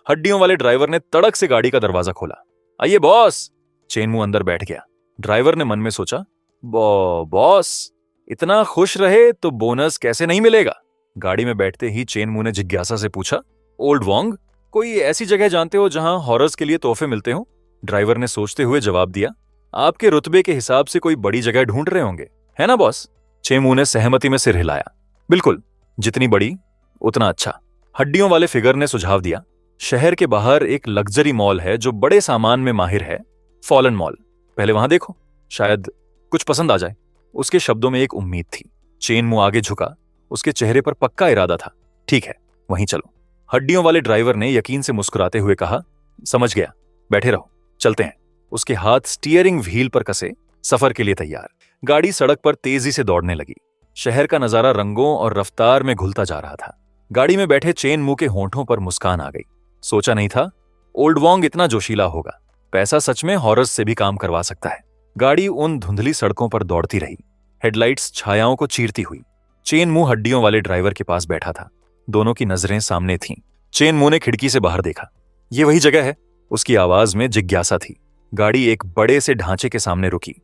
Speaker 1: हड्डियों वाले ड्राइवर ने तड़क से गाड़ी का दरवाजा खोला। आइए बॉस। चेनमू अंदर बैठ गया। ड्राइवर ने मन में सोचा, बॉस इतना खुश रहे तो बोनस कैसे नहीं मिलेगा। गाड़ी में बैठते ही चेनमू ने जिज्ञासा से पूछा, ओल्ड वोंग, कोई ऐसी जगह जानते हो जहां हॉरर्स के लिए तोहफे मिलते हो? ड्राइवर ने सोचते हुए जवाब दिया, आपके रुतबे के हिसाब से कोई बड़ी जगह ढूंढ रहे होंगे, है ना बॉस? चेमू ने सहमति में सिर हिलाया। बिल्कुल, जितनी बड़ी उतना अच्छा। हड्डियों वाले फिगर ने सुझाव दिया, शहर के बाहर एक लग्जरी मॉल है जो बड़े सामान में माहिर है, फॉलन मॉल। पहले वहां देखो, शायद कुछ पसंद आ जाए। उसके शब्दों में एक उम्मीद थी। चेनमू आगे झुका। उसके चेहरे पर पक्का इरादा था। ठीक है, वहीं चलो। हड्डियों वाले ड्राइवर ने यकीन से मुस्कुराते हुए कहा, समझ गया, बैठे रहो, चलते हैं। उसके हाथ स्टीयरिंग व्हील पर कसे, सफर के लिए तैयार। गाड़ी सड़क पर तेजी से दौड़ने लगी। शहर का नजारा रंगों और रफ्तार में घुलता जा रहा था। गाड़ी में बैठे चेनमू के होंठों पर मुस्कान आ गई। सोचा नहीं था ओल्ड वोंग इतना जोशीला होगा। पैसा सच में हॉरर्स से भी काम करवा सकता है। गाड़ी उन धुंधली सड़कों पर दौड़ती रही, हेडलाइट्स छायाओं को चीरती हुई। चेनमू हड्डियों वाले ड्राइवर के पास बैठा था। दोनों की नजरें सामने थीं। चेनमू ने खिड़की से बाहर देखा। ये वही जगह है? उसकी आवाज में जिज्ञासा थी। गाड़ी एक बड़े से ढांचे के सामने रुकी,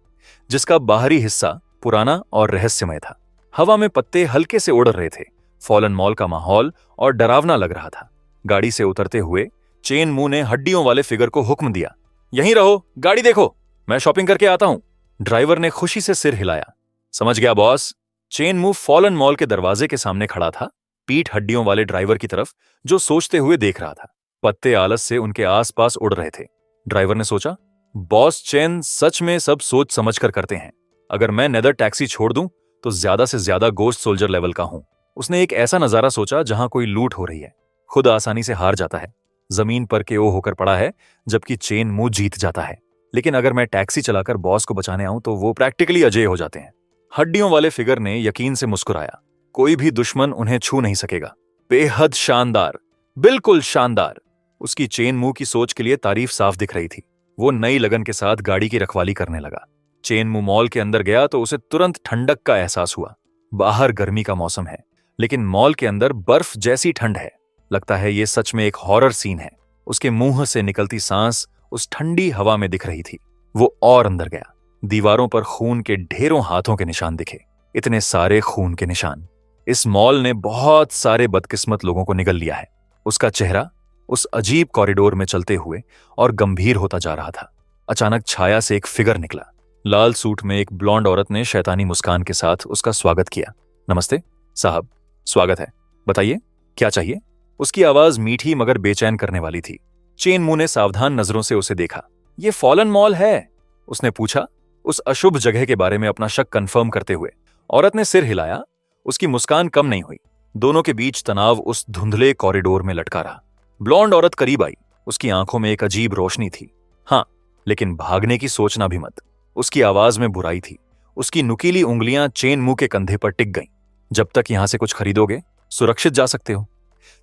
Speaker 1: जिसका बाहरी हिस्सा पुराना और रहस्यमय था। हवा में पत्ते हल्के से उड़ रहे थे। फॉलन मॉल का माहौल और डरावना लग रहा था। गाड़ी से उतरते हुए चेनमू ने हड्डियों वाले फिगर को हुक्म दिया, यहीं रहो, गाड़ी देखो, मैं शॉपिंग करके आता हूं। ड्राइवर ने खुशी से सिर हिलाया। समझ गया बॉस। चेनमू फॉलन मॉल के दरवाजे के सामने खड़ा था, पीठ हड्डियों वाले ड्राइवर की तरफ, जो सोचते हुए देख रहा था। पत्ते आलस से उनके आसपास उड़ रहे थे। ड्राइवर ने सोचा, बॉस चेन सच में सब सोच समझ कर करते हैं। अगर मैं नेदर टैक्सी छोड़ दूं तो ज्यादा से ज्यादा गोश्त सोल्जर लेवल का हूं। उसने एक ऐसा नजारा सोचा जहां कोई लूट हो रही है। खुद आसानी से हार जाता है, जमीन पर के ओ होकर पड़ा है, जबकि चेनमू जीत जाता है। लेकिन अगर मैं टैक्सी चलाकर बॉस को बचाने आऊं तो वो प्रैक्टिकली अजेय हो जाते हैं। हड्डियों वाले फिगर ने यकीन से मुस्कुराया। कोई भी दुश्मन उन्हें छू नहीं सकेगा। बेहद शानदार, बिल्कुल शानदार। उसकी चेनमू की सोच के लिए तारीफ साफ दिख रही थी। वो नई लगन के साथ गाड़ी की रखवाली करने लगा। चेनमू मॉल के अंदर गया तो उसे तुरंत ठंडक का एहसास हुआ। बाहर गर्मी का मौसम है, लेकिन मॉल के अंदर बर्फ जैसी ठंड है। लगता है ये सच में एक हॉरर सीन है। उसके मुंह से निकलती सांस उस ठंडी हवा में दिख रही थी। वो और अंदर गया। दीवारों पर खून के ढेरों हाथों के निशान दिखे। इतने सारे खून के निशान। इस मॉल ने बहुत सारे बदकिस्मत लोगों को निगल लिया है। उसका चेहरा उस अजीब कॉरिडोर में चलते हुए और गंभीर होता जा रहा था। अचानक छाया से एक फिगर निकला। लाल सूट में एक ब्लॉन्ड औरत ने शैतानी मुस्कान के साथ उसका स्वागत किया। नमस्ते साहब, स्वागत है, बताइए क्या चाहिए? उसकी आवाज मीठी मगर बेचैन करने वाली थी। चेनमू ने सावधान नजरों से उसे देखा। ये फॉलन मॉल है? उसने पूछा, उस अशुभ जगह के बारे में अपना शक कंफर्म करते हुए। औरत ने सिर हिलाया। उसकी मुस्कान कम नहीं हुई। दोनों के बीच तनाव उस धुंधले कॉरिडोर में लटका रहा। ब्लॉन्ड औरत करीब आई। उसकी आंखों में एक अजीब रोशनी थी। हाँ, लेकिन भागने की सोचना भी मत। उसकी आवाज में बुराई थी। उसकी नुकीली उंगलियां चेनमू के कंधे पर टिक गईं। जब तक यहां से कुछ खरीदोगे सुरक्षित जा सकते हो।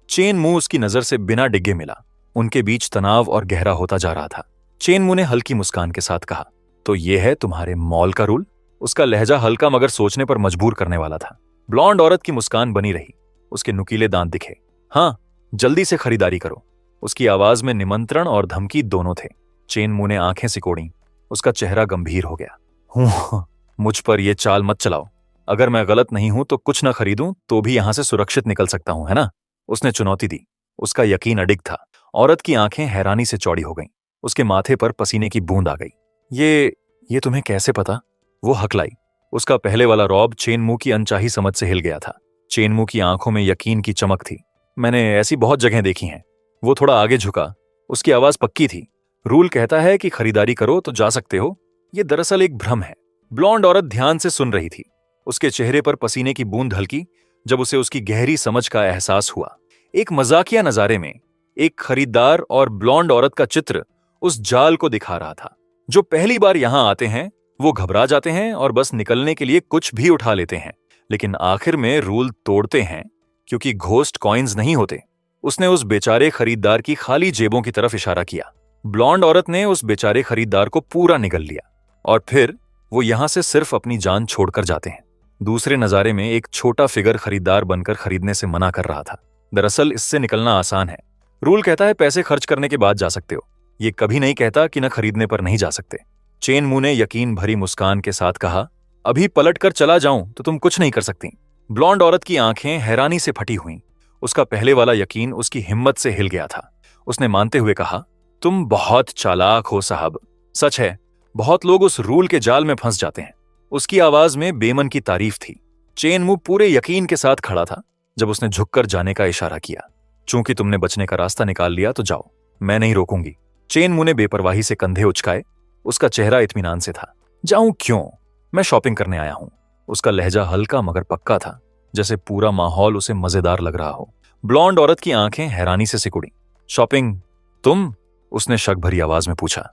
Speaker 1: चेनमू उसकी नजर से बिना डिगे मिला। उनके बीच तनाव और गहरा होता जा रहा था। चेनमू ने हल्की मुस्कान के साथ कहा, तो ये है तुम्हारे मॉल का रूल? उसका लहजा हल्का मगर सोचने पर मजबूर करने वाला था। ब्लॉन्ड औरत की मुस्कान बनी रही। उसके नुकीले दांत दिखे। हाँ, जल्दी से खरीदारी करो। उसकी आवाज में निमंत्रण और धमकी दोनों थे। चेनमू ने आंखें सिकोड़ी। उसका चेहरा गंभीर हो गया। मुझ पर यह चाल मत चलाओ। अगर मैं गलत नहीं हूं तो कुछ न खरीदूं तो भी यहां से सुरक्षित निकल सकता हूं, है ना? उसने चुनौती दी। उसका यकीन अडिग था। औरत की आंखें हैरानी से चौड़ी हो गईं। उसके माथे पर पसीने की बूंद आ गई। ये तुम्हें कैसे पता? वो हकलाई। उसका पहले वाला रौब चेनमू की अनचाही समझ से हिल गया था। चेनमू की आंखों में यकीन की चमक थी। मैंने ऐसी बहुत जगह देखी हैं। वो थोड़ा आगे झुका। उसकी आवाज पक्की थी। रूल कहता है कि खरीदारी करो तो जा सकते हो। ये दरअसल एक भ्रम है। ब्लॉन्ड औरत ध्यान से सुन रही थी। उसके चेहरे पर पसीने की बूंद हल्की जब उसे उसकी गहरी समझ का एहसास हुआ। एक मजाकिया नजारे में एक खरीदार और ब्लॉन्ड औरत का चित्र उस जाल को दिखा रहा था। जो पहली बार यहां आते हैं वो घबरा जाते हैं और बस निकलने के लिए कुछ भी उठा लेते हैं, लेकिन आखिर में रूल तोड़ते हैं क्योंकि घोस्ट कॉइन्स नहीं होते। उसने उस बेचारे खरीदार की खाली जेबों की तरफ इशारा किया। ब्लॉन्ड औरत ने उस बेचारे खरीदार को पूरा निगल लिया और फिर वो यहां से सिर्फ अपनी जान छोड़कर जाते हैं। दूसरे नजारे में एक छोटा फिगर खरीदार बनकर खरीदने से मना कर रहा था। दरअसल इससे निकलना आसान है। रूल कहता है पैसे खर्च करने के बाद जा सकते हो, ये कभी नहीं कहता कि न खरीदने पर नहीं जा सकते। चेन मू ने यकीन भरी मुस्कान के साथ कहा, अभी पलट कर चला जाऊं तो तुम कुछ नहीं कर सकती। ब्लॉन्ड औरत की आंखें हैरानी से फटी हुईं। उसका पहले वाला यकीन उसकी हिम्मत से हिल गया था। उसने मानते हुए कहा, तुम बहुत चालाक हो साहब। सच है, बहुत लोग उस रूल के जाल में फंस जाते हैं। उसकी आवाज में बेमन की तारीफ थी। चेन मू पूरे यकीन के साथ खड़ा था जब उसने झुककर जाने का इशारा किया। चूंकि तुमने बचने का रास्ता निकाल लिया तो जाओ, मैं नहीं रोकूंगी। चेन मू ने बेपरवाही से कंधे उचकाए। उसका चेहरा इत्मीनान से था। जाऊं क्यों, मैं शॉपिंग करने आया हूं। उसका लहजा हल्का मगर पक्का था, जैसे पूरा माहौल उसे मजेदार लग रहा हो। ब्लॉन्ड औरत की आंखें हैरानी से सिकुड़ी। शॉपिंग? तुम? उसने शक भरी आवाज में पूछा।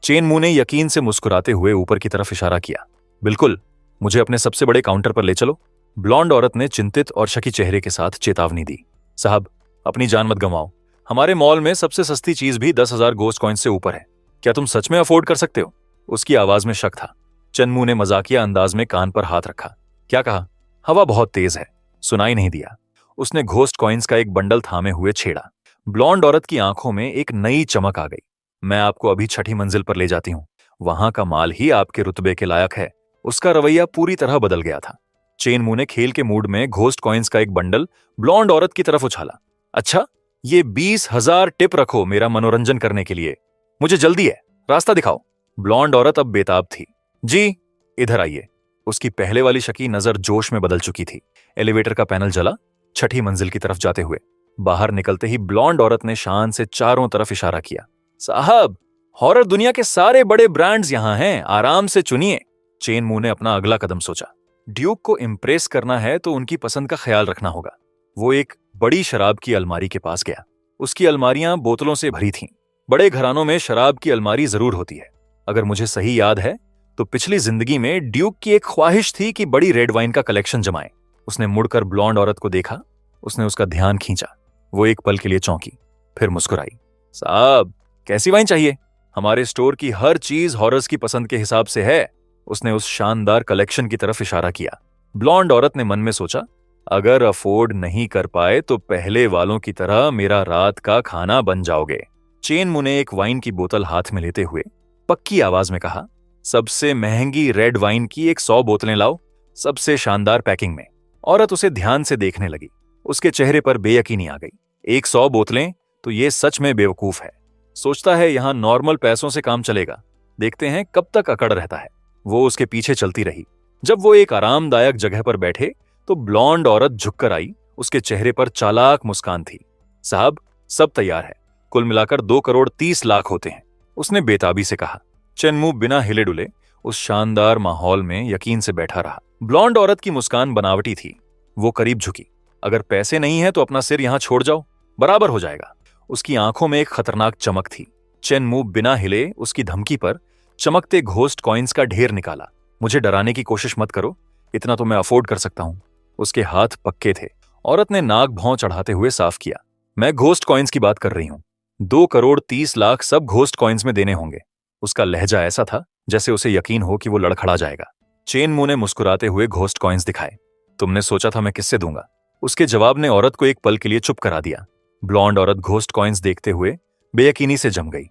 Speaker 1: चेन मू ने यकीन से मुस्कुराते हुए ऊपर की तरफ इशारा किया। बिल्कुल, मुझे अपने सबसे बड़े काउंटर पर ले चलो। ब्लॉन्ड औरत ने चिंतित और शकी चेहरे के साथ चेतावनी दी। साहब, अपनी जान मत गंवाओ। हमारे मॉल में सबसे सस्ती चीज भी 10,000 गोस्ट कॉइन्स से ऊपर है। क्या तुम सच में अफोर्ड कर सकते हो? उसकी आवाज में शक था। चन्मू ने मजाकिया अंदाज में कान पर हाथ रखा। क्या कहा? हवा बहुत तेज है, सुनाई नहीं दिया। उसने घोस्ट कॉइन्स का एक बंडल थामे हुए छेड़ा। ब्लॉन्ड औरत की आंखों में एक नई चमक आ गई। मैं आपको अभी छठी मंजिल पर ले जाती हूं, वहां का माल ही आपके रुतबे के लायक है। उसका रवैया पूरी तरह बदल गया था। चेन मू ने खेल के मूड में घोस्ट कॉइन्स का एक बंडल ब्लॉन्ड औरत की तरफ उछाला। अच्छा, ये 20,000 टिप रखो मेरा मनोरंजन करने के लिए। मुझे जल्दी है, रास्ता दिखाओ। ब्लॉन्ड औरत अब बेताब थी। जी, इधर आइए। उसकी पहले वाली शकी नजर जोश में बदल चुकी थी। एलिवेटर का पैनल जला। छठी मंजिल की तरफ जाते हुए बाहर निकलते ही ब्लॉन्ड औरत ने शान से चारों तरफ इशारा किया। साहब, हॉरर दुनिया के सारे बड़े ब्रांड्स यहां हैं, आराम से चुनिए। चेन मू ने अपना अगला कदम सोचा। ड्यूक को इम्प्रेस करना है तो उनकी पसंद का ख्याल रखना होगा। वो एक बड़ी शराब की अलमारी के पास गया। उसकी अलमारियां बोतलों से भरी थीं। बड़े घरानों में शराब की अलमारी जरूर होती है। अगर मुझे सही याद है तो पिछली जिंदगी में ड्यूक की एक ख्वाहिश थी कि बड़ी रेड वाइन का कलेक्शन जमाए। उसने मुड़कर ब्लॉन्ड औरत को देखा। उसने उसका ध्यान खींचा। वो एक पल के लिए चौंकी, फिर मुस्कुराई। साहब, कैसी वाइन चाहिए? हमारे स्टोर की हर चीज हॉरर्स की पसंद के हिसाब से है। उसने उस शानदार कलेक्शन की तरफ इशारा किया। ब्लॉन्ड औरत ने मन में सोचा, अगर अफोर्ड नहीं कर पाए तो पहले वालों की तरह मेरा रात का खाना बन जाओगे। चेन मू ने एक वाइन की बोतल हाथ में लेते हुए पक्की आवाज में कहा, सबसे महंगी रेड वाइन की एक 100 बोतलें लाओ, सबसे शानदार पैकिंग में। औरत उसे ध्यान से देखने लगी। उसके चेहरे पर बेयकीनी आ गई। 100 बोतलें? तो ये सच में बेवकूफ है। सोचता है यहां नॉर्मल पैसों से काम चलेगा। देखते हैं कब तक अकड़ रहता है। वो उसके पीछे चलती रही। जब वो एक आरामदायक जगह पर बैठे तो ब्लॉन्ड औरत झुककर आई। उसके चेहरे पर चालाक मुस्कान थी। साहब, सब तैयार है। कुल मिलाकर 2,30,00,000 होते हैं, उसने बेताबी से कहा। चेनमू बिना हिले डुले उस शानदार माहौल में यकीन से बैठा रहा। ब्लॉन्ड औरत की मुस्कान बनावटी थी। वो करीब झुकी। अगर पैसे नहीं है तो अपना सिर यहां छोड़ जाओ, बराबर हो जाएगा। उसकी आंखों में एक खतरनाक चमक थी। चेनमू बिना हिले उसकी धमकी पर चमकते घोस्ट कॉइन्स का ढेर निकाला। मुझे डराने की कोशिश मत करो, इतना तो मैं अफोर्ड कर सकता हूं। उसके हाथ पक्के थे। औरत ने नाक भौं चढ़ाते हुए साफ किया, मैं घोस्ट कॉइन्स की बात कर रही हूं। 2,30,00,000 सब घोस्ट कॉइन्स में देने होंगे। उसका लहजा ऐसा था जैसे उसे यकीन हो कि वो लड़खड़ा जाएगा। चेन मू ने मुस्कुराते हुए घोस्ट कॉइन्स दिखाए। तुमने सोचा था मैं किससे दूंगा? उसके जवाब ने औरत को एक पल के लिए चुप करा दिया। ब्लॉन्ड औरत घोस्ट कॉइन्स देखते हुए बेयकीनी से जम गई।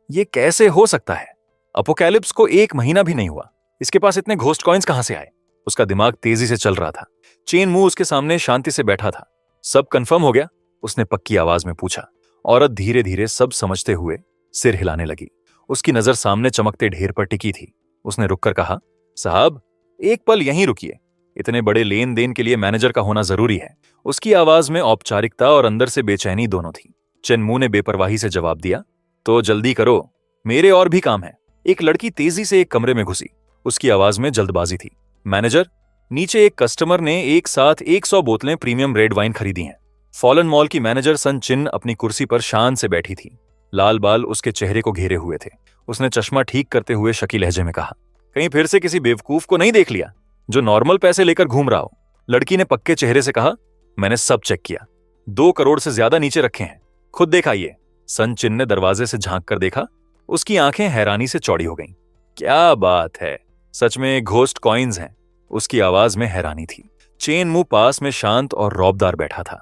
Speaker 1: ये कैसे हो सकता है? अपोकैलिप्स को 1 महीना भी नहीं हुआ, इसके पास इतने घोस्ट कॉइन्स कहां से आए? उसका दिमाग तेजी से चल रहा था। चेन मू उसके सामने शांति से बैठा था। सब कंफर्म हो गया? उसने पक्की आवाज में पूछा। औरत धीरे धीरे सब समझते हुए सिर हिलाने लगी। उसकी नजर सामने चमकते ढेर पर टिकी थी। उसने रुककर कहा, साहब, एक पल यहीं रुकिए। इतने बड़े लेन देन के लिए मैनेजर का होना जरूरी है। उसकी आवाज में औपचारिकता और अंदर से बेचैनी दोनों थी। चेनमू ने बेपरवाही से जवाब दिया, तो जल्दी करो, मेरे और भी काम है। एक लड़की तेजी से एक कमरे में घुसी। उसकी आवाज में जल्दबाजी थी। मैनेजर, नीचे एक कस्टमर ने एक साथ 100 बोतलें प्रीमियम रेड वाइन खरीदी हैं। फॉलन मॉल की मैनेजर सन चिन अपनी कुर्सी पर शान से बैठी थी। लाल बाल उसके चेहरे को घेरे हुए थे। उसने चश्मा ठीक करते हुए शकी लहजे में कहा, कहीं फिर से किसी बेवकूफ को नहीं देख लिया जो नॉर्मल पैसे लेकर घूम रहा हो? लड़की ने पक्के चेहरे से कहा, मैंने सब चेक किया, 2 करोड़ से ज्यादा नीचे रखे हैं, खुद देखाइए। सन चिन ने दरवाजे से झांक कर देखा। उसकी आंखें हैरानी से चौड़ी हो गईं। क्या बात है, सच में घोस्ट कॉइन्स हैं। उसकी आवाज में हैरानी थी। चेन मू पास में शांत और रौबदार बैठा था।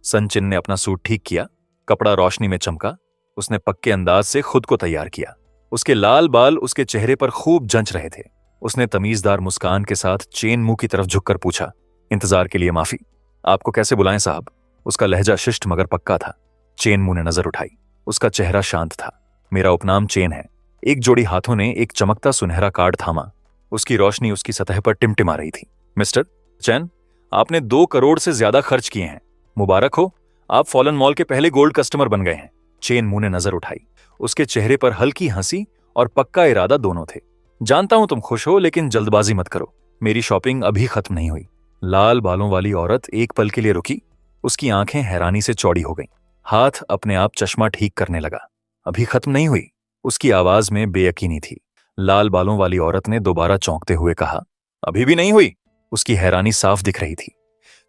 Speaker 1: सनचिन ने अपना सूट ठीक किया, कपड़ा रोशनी में चमका। उसने पक्के अंदाज से खुद को तैयार किया। उसके लाल बाल उसके चेहरे पर खूब जंच रहे थे। उसने तमीजदार मुस्कान के साथ चेन मू की तरफ झुककर पूछा, इंतजार के लिए माफी। आपको कैसे बुलाएं साहब? उसका लहजा शिष्ट मगर पक्का था। चेन मू ने नजर उठाई। उसका चेहरा शांत था। मेरा उपनाम चेन है। एक जोड़ी हाथों ने एक चमकता सुनहरा कार्ड थामा। उसकी रोशनी उसकी सतह पर टिमटिमा रही थी। मिस्टर चैन, आपने 2 करोड़ से ज्यादा खर्च किए हैं। मुबारक हो, आप फॉलन मॉल के पहले गोल्ड कस्टमर बन गए हैं। चेन मू ने नजर उठाई। उसके चेहरे पर हल्की हंसी और पक्का इरादा दोनों थे। जानता हूं तुम खुश हो, लेकिन जल्दबाजी मत करो। मेरी शॉपिंग अभी खत्म नहीं हुई। लाल बालों वाली औरत एक पल के लिए रुकी। उसकी आंखें हैरानी से चौड़ी हो गईं। हाथ अपने आप चश्मा ठीक करने लगा। अभी खत्म नहीं हुई? उसकी आवाज में बेयकीनी थी। लाल बालों वाली औरत ने दोबारा चौंकते हुए कहा, अभी भी नहीं हुई? उसकी हैरानी साफ दिख रही थी।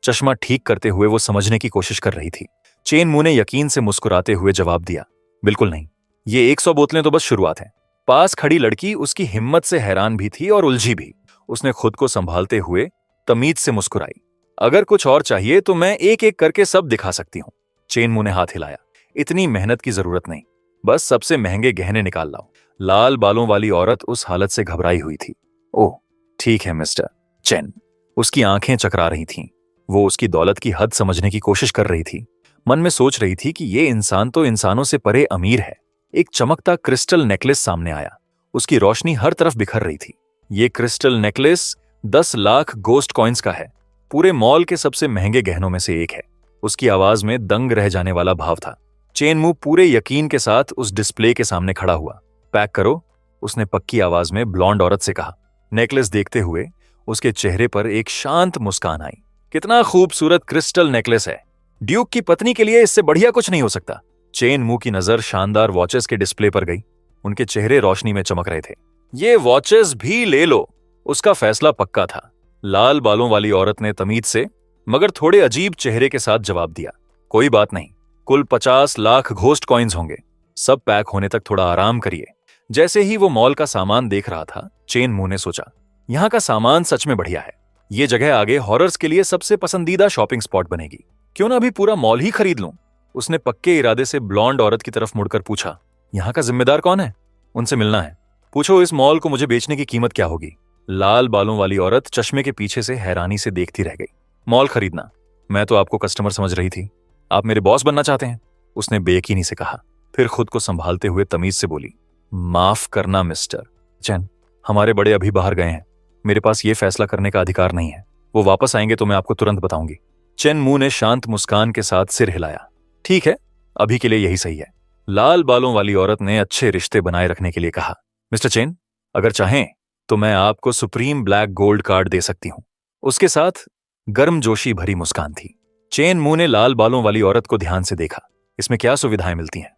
Speaker 1: चश्मा ठीक करते हुए वो समझने की कोशिश कर रही थी। चेन मू ने यकीन से मुस्कुराते हुए जवाब दिया, बिल्कुल नहीं। ये 100 बोतलें तो बस शुरुआत है। पास खड़ी लड़की उसकी हिम्मत से हैरान भी थी और उलझी भी। उसने खुद को संभालते हुए तमीज से मुस्कुराई, अगर कुछ और चाहिए तो मैं एक एक करके सब दिखा सकती हूं। चेन मू ने हाथ हिलाया, इतनी मेहनत की जरूरत नहीं, बस सबसे महंगे गहने निकाल लाओ। लाल बालों वाली औरत उस हालत से घबराई हुई थी। ओह ठीक है मिस्टर चेन। उसकी आंखें चकरा रही थीं। वो उसकी दौलत की हद समझने की कोशिश कर रही थी। मन में सोच रही थी कि ये इंसान तो इंसानों से परे अमीर है। एक चमकता क्रिस्टल नेकलेस सामने आया। उसकी रोशनी हर तरफ बिखर रही थी। ये crystal necklace 10 lakh ghost coins का है। पूरे मॉल के सबसे महंगे गहनों में से एक है। उसकी आवाज में दंग रह जाने वाला भाव था। चेन मू पूरे यकीन के साथ उस डिस्प्ले के सामने खड़ा हुआ। पैक करो, उसने पक्की आवाज में ब्लॉन्ड औरत से कहा। नेकलेस देखते हुए उसके चेहरे पर एक शांत मुस्कान आई। कितना खूबसूरत क्रिस्टल नेकलेस है। ड्यूक की पत्नी के लिए इससे बढ़िया कुछ नहीं हो सकता। चेन मू की नजर शानदार वॉचेस के डिस्प्ले पर गई। उनके चेहरे रोशनी में चमक रहे थे। ये वॉचेस भी ले लो, उसका फैसला पक्का था। लाल बालों वाली औरत ने तमीज से मगर थोड़े अजीब चेहरे के साथ जवाब दिया, कोई बात नहीं, कुल 50 लाख घोस्ट कॉइन्स होंगे। सब पैक होने तक थोड़ा आराम करिए। जैसे ही वो मॉल का सामान देख रहा था, चेन मू ने सोचा, यहाँ का सामान सच में बढ़िया है। ये जगह आगे हॉरर्स के लिए सबसे पसंदीदा शॉपिंग स्पॉट बनेगी। क्यों ना अभी पूरा मॉल ही खरीद लूं? उसने पक्के इरादे से ब्लॉन्ड औरत की तरफ मुड़कर पूछा, यहाँ का जिम्मेदार कौन है? उनसे मिलना है। पूछो इस मॉल को मुझे बेचने की कीमत क्या होगी। लाल बालों वाली औरत चश्मे के पीछे से हैरानी से देखती रह गई। मॉल खरीदना? मैं तो आपको कस्टमर समझ रही थी। आप मेरे बॉस बनना चाहते हैं? उसने बेयकीनी से कहा। फिर खुद को संभालते हुए तमीज से बोली, माफ करना मिस्टर चैन, हमारे बड़े अभी बाहर गए हैं। मेरे पास ये फैसला करने का अधिकार नहीं है। वो वापस आएंगे तो मैं आपको तुरंत बताऊंगी। चेन मू ने शांत मुस्कान के साथ सिर हिलाया। ठीक है, अभी के लिए यही सही है। लाल बालों वाली औरत ने अच्छे रिश्ते बनाए रखने के लिए कहा, मिस्टर चेन, अगर चाहें तो मैं आपको सुप्रीम ब्लैक गोल्ड कार्ड दे सकती हूं। उसके साथ गर्मजोशी भरी मुस्कान थी। चेन मू ने लाल बालों वाली औरत को ध्यान से देखा। इसमें क्या सुविधाएं मिलती हैं?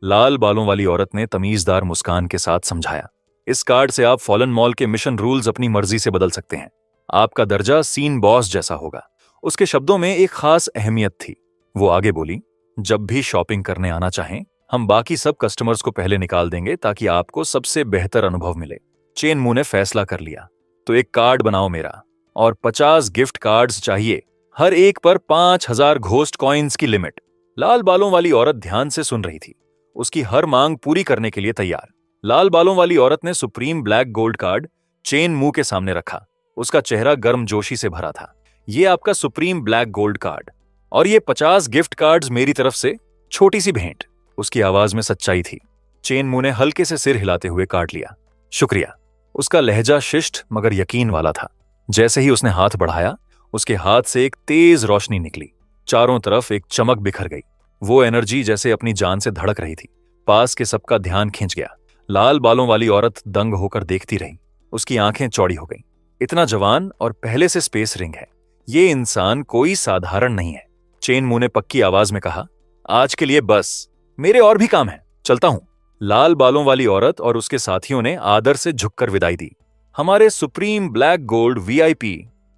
Speaker 1: लाल बालों वाली औरत ने तमीजदार मुस्कान के साथ समझाया, इस कार्ड से आप फॉलन मॉल के मिशन रूल्स अपनी मर्जी से बदल सकते हैं। आपका दर्जा सीन बॉस जैसा होगा। उसके शब्दों में एक खास अहमियत थी। वो आगे बोली, जब भी शॉपिंग करने आना चाहें, हम बाकी सब कस्टमर्स को पहले निकाल देंगे ताकि आपको सबसे बेहतर अनुभव मिले। चेन मू ने फैसला कर लिया, तो एक कार्ड बनाओ मेरा, और 50 गिफ्ट कार्ड्स चाहिए, हर एक पर 5000 घोस्ट कॉइन्स की लिमिट। लाल बालों वाली औरत ध्यान से सुन रही थी। उसकी हर मांग पूरी करने के लिए तैयार। लाल बालों वाली औरत ने supreme black gold card chain मू के सामने रखा। उसका चेहरा गर्मजोशी से भरा था। ये आपका सुप्रीम ब्लैक गोल्ड कार्ड, और ये 50 गिफ्ट कार्ड्स मेरी तरफ से, छोटी सी भेंट। उसकी आवाज में सच्चाई थी। चेन मू ने हल्के से सिर हिलाते हुए कार्ड लिया। शुक्रिया। उसका लहजा शिष्ट मगर यकीन वाला था। जैसे ही उसने हाथ बढ़ाया, उसके हाथ से एक तेज रोशनी निकली। चारों तरफ एक चमक बिखर गई। वो एनर्जी जैसे अपनी जान से धड़क रही थी। पास के सबका ध्यान खींच गया। लाल बालों वाली औरत दंग होकर देखती रही। उसकी आंखें चौड़ी हो गईं। इतना जवान और पहले से स्पेस रिंग है। ये इंसान कोई साधारण नहीं है। चेन मू ने पक्की आवाज में कहा, आज के लिए बस, मेरे और भी काम है, चलता हूं। लाल बालों वाली औरत और उसके साथियों ने आदर से झुककर विदाई दी। हमारे supreme black gold VIP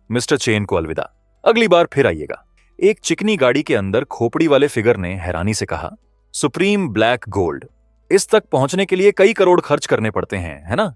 Speaker 1: mister chain को अलविदा, अगली बार फिर आइएगा। एक चिकनी गाड़ी के अंदर खोपड़ी वाले फिगर ने हैरानी से कहा, सुप्रीम ब्लैक गोल्ड, इस तक पहुंचने के लिए कई करोड़ खर्च करने पड़ते हैं, है ना?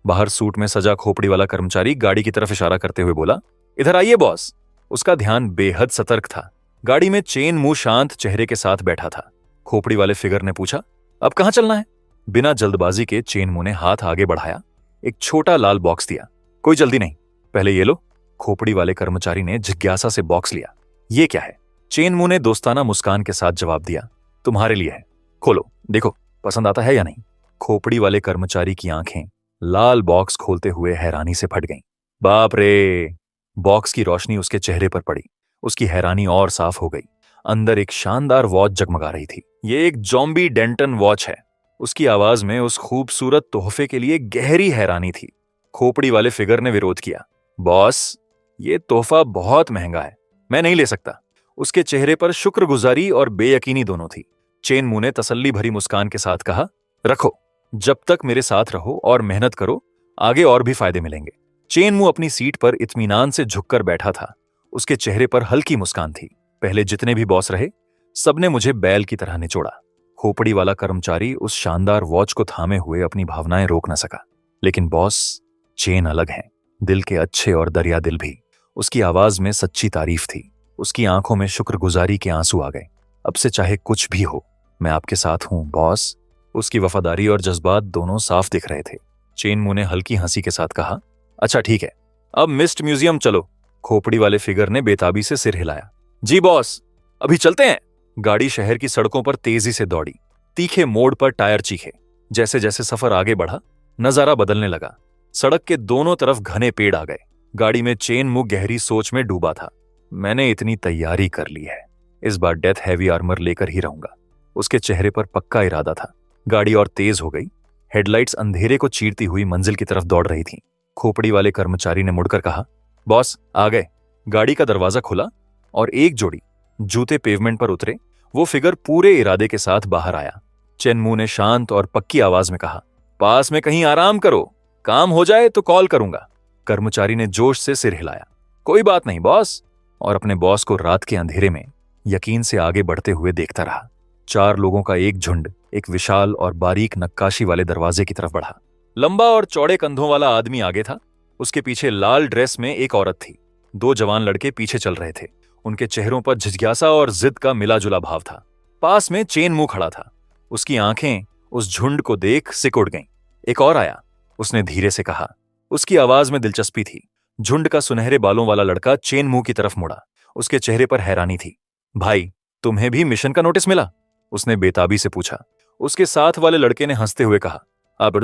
Speaker 1: बाहर सूट में सजा खोपड़ी वाला कर्मचारी गाड़ी की तरफ इशारा करते हुए बोला, इधर आइए बॉस। उसका ध्यान बेहद सतर्क था। गाड़ी में चेन मुंह शांत चेहरे के साथ बैठा था। खोपड़ी वाले फिगर ने पूछा, अब कहां चलना है? बिना जल्दबाजी के चेन मुंह ने हाथ आगे बढ़ाया, एक छोटा लाल बॉक्स दिया। कोई जल्दी नहीं, पहले ये लो। खोपड़ी वाले कर्मचारी ने जिज्ञासा से बॉक्स लिया। ये क्या है? चेन मुंह ने दोस्ताना मुस्कान के साथ जवाब दिया, तुम्हारे लिए है, खोलो, देखो पसंद आता है या नहीं। खोपड़ी वाले कर्मचारी की आंखें लाल बॉक्स खोलते हुए हैरानी से फट गईं। बाप रे! बॉक्स की रोशनी उसके चेहरे पर पड़ी। उसकी हैरानी और साफ हो गई। अंदर एक शानदार वॉच जगमगा रही थी। ये एक जॉम्बी डेंटन वॉच है। उसकी आवाज में उस खूबसूरत तोहफे के लिए गहरी हैरानी थी। खोपड़ी वाले फिगर ने विरोध किया, बॉस, ये तोहफा बहुत महंगा है, मैं नहीं ले सकता। उसके चेहरे पर शुक्रगुजारी और बेयकीनी दोनों थी। चेन मुंह ने तसल्ली भरी मुस्कान के साथ कहा, रखो, जब तक मेरे साथ रहो और मेहनत करो, आगे और भी फायदे मिलेंगे। चेन मुंह अपनी सीट पर इत्मीनान से झुककर बैठा था। उसके चेहरे पर हल्की मुस्कान थी। पहले जितने भी बॉस रहे, सबने मुझे बैल की तरह निचोड़ा। खोपड़ी वाला कर्मचारी उस शानदार वॉच को थामे हुए अपनी भावनाएं रोक न सका। लेकिन बॉस, चेन अलग है, दिल के अच्छे और दरिया दिल भी। उसकी आवाज में सच्ची तारीफ थी। उसकी आंखों में शुक्रगुजारी के आंसू आ गए। अब से चाहे कुछ भी हो, मैं आपके साथ हूं बॉस। उसकी वफादारी और जज्बात दोनों साफ दिख रहे थे। चेन मुंह ने हल्की हंसी के साथ कहा, अच्छा ठीक है, अब मिस्ट म्यूजियम चलो। खोपड़ी वाले फिगर ने बेताबी से सिर हिलाया। जी बॉस, अभी चलते हैं। गाड़ी शहर की सड़कों पर तेजी से दौड़ी। तीखे मोड़ पर टायर चीखे। जैसे जैसे सफर आगे बढ़ा, नजारा बदलने लगा। सड़क के दोनों तरफ घने पेड़ आ गए। गाड़ी में चेन मुंह गहरी सोच में डूबा था। मैंने इतनी तैयारी कर ली है, इस बार डेथ हैवी आर्मर लेकर ही रहूंगा। उसके चेहरे पर पक्का इरादा था। गाड़ी और तेज हो गई। हेडलाइट्स अंधेरे को चीरती हुई मंजिल की तरफ दौड़ रही थीं। खोपड़ी वाले कर्मचारी ने मुड़कर कहा, बॉस, आ गए। गाड़ी का दरवाजा खुला और एक जोड़ी जूते पेवमेंट पर उतरे। वो फिगर पूरे इरादे के साथ बाहर आया। चेन मुंह ने शांत और पक्की आवाज में कहा, पास में कहीं आराम करो, काम हो जाए तो कॉल करूंगा। कर्मचारी ने जोश से सिर हिलाया, कोई बात नहीं बॉस, और अपने बॉस को रात के अंधेरे में यकीन से आगे बढ़ते हुए देखता रहा। 4 लोगों का एक झुंड एक विशाल और बारीक नक्काशी वाले दरवाजे की तरफ बढ़ा। लंबा और चौड़े कंधों वाला आदमी आगे था। उसके पीछे लाल ड्रेस में एक औरत थी। 2 जवान लड़के पीछे चल रहे थे। उनके चेहरों पर जिज्ञासा और जिद का मिला जुला भाव था। पास में चेन मुंह खड़ा था। उसकी आंखें उस झुंड को देख सिकुड़ गईं। एक और आया, उसने धीरे से कहा। उसकी आवाज में दिलचस्पी थी। झुंड का सुनहरे बालों वाला लड़का चेन मुंह की तरफ मुड़ा। उसके चेहरे पर हैरानी थी। भाई, तुम्हें भी मिशन का नोटिस मिला? उसने बेताबी से पूछा। उसके साथ वाले लड़के ने हंसते हुए कहा, आप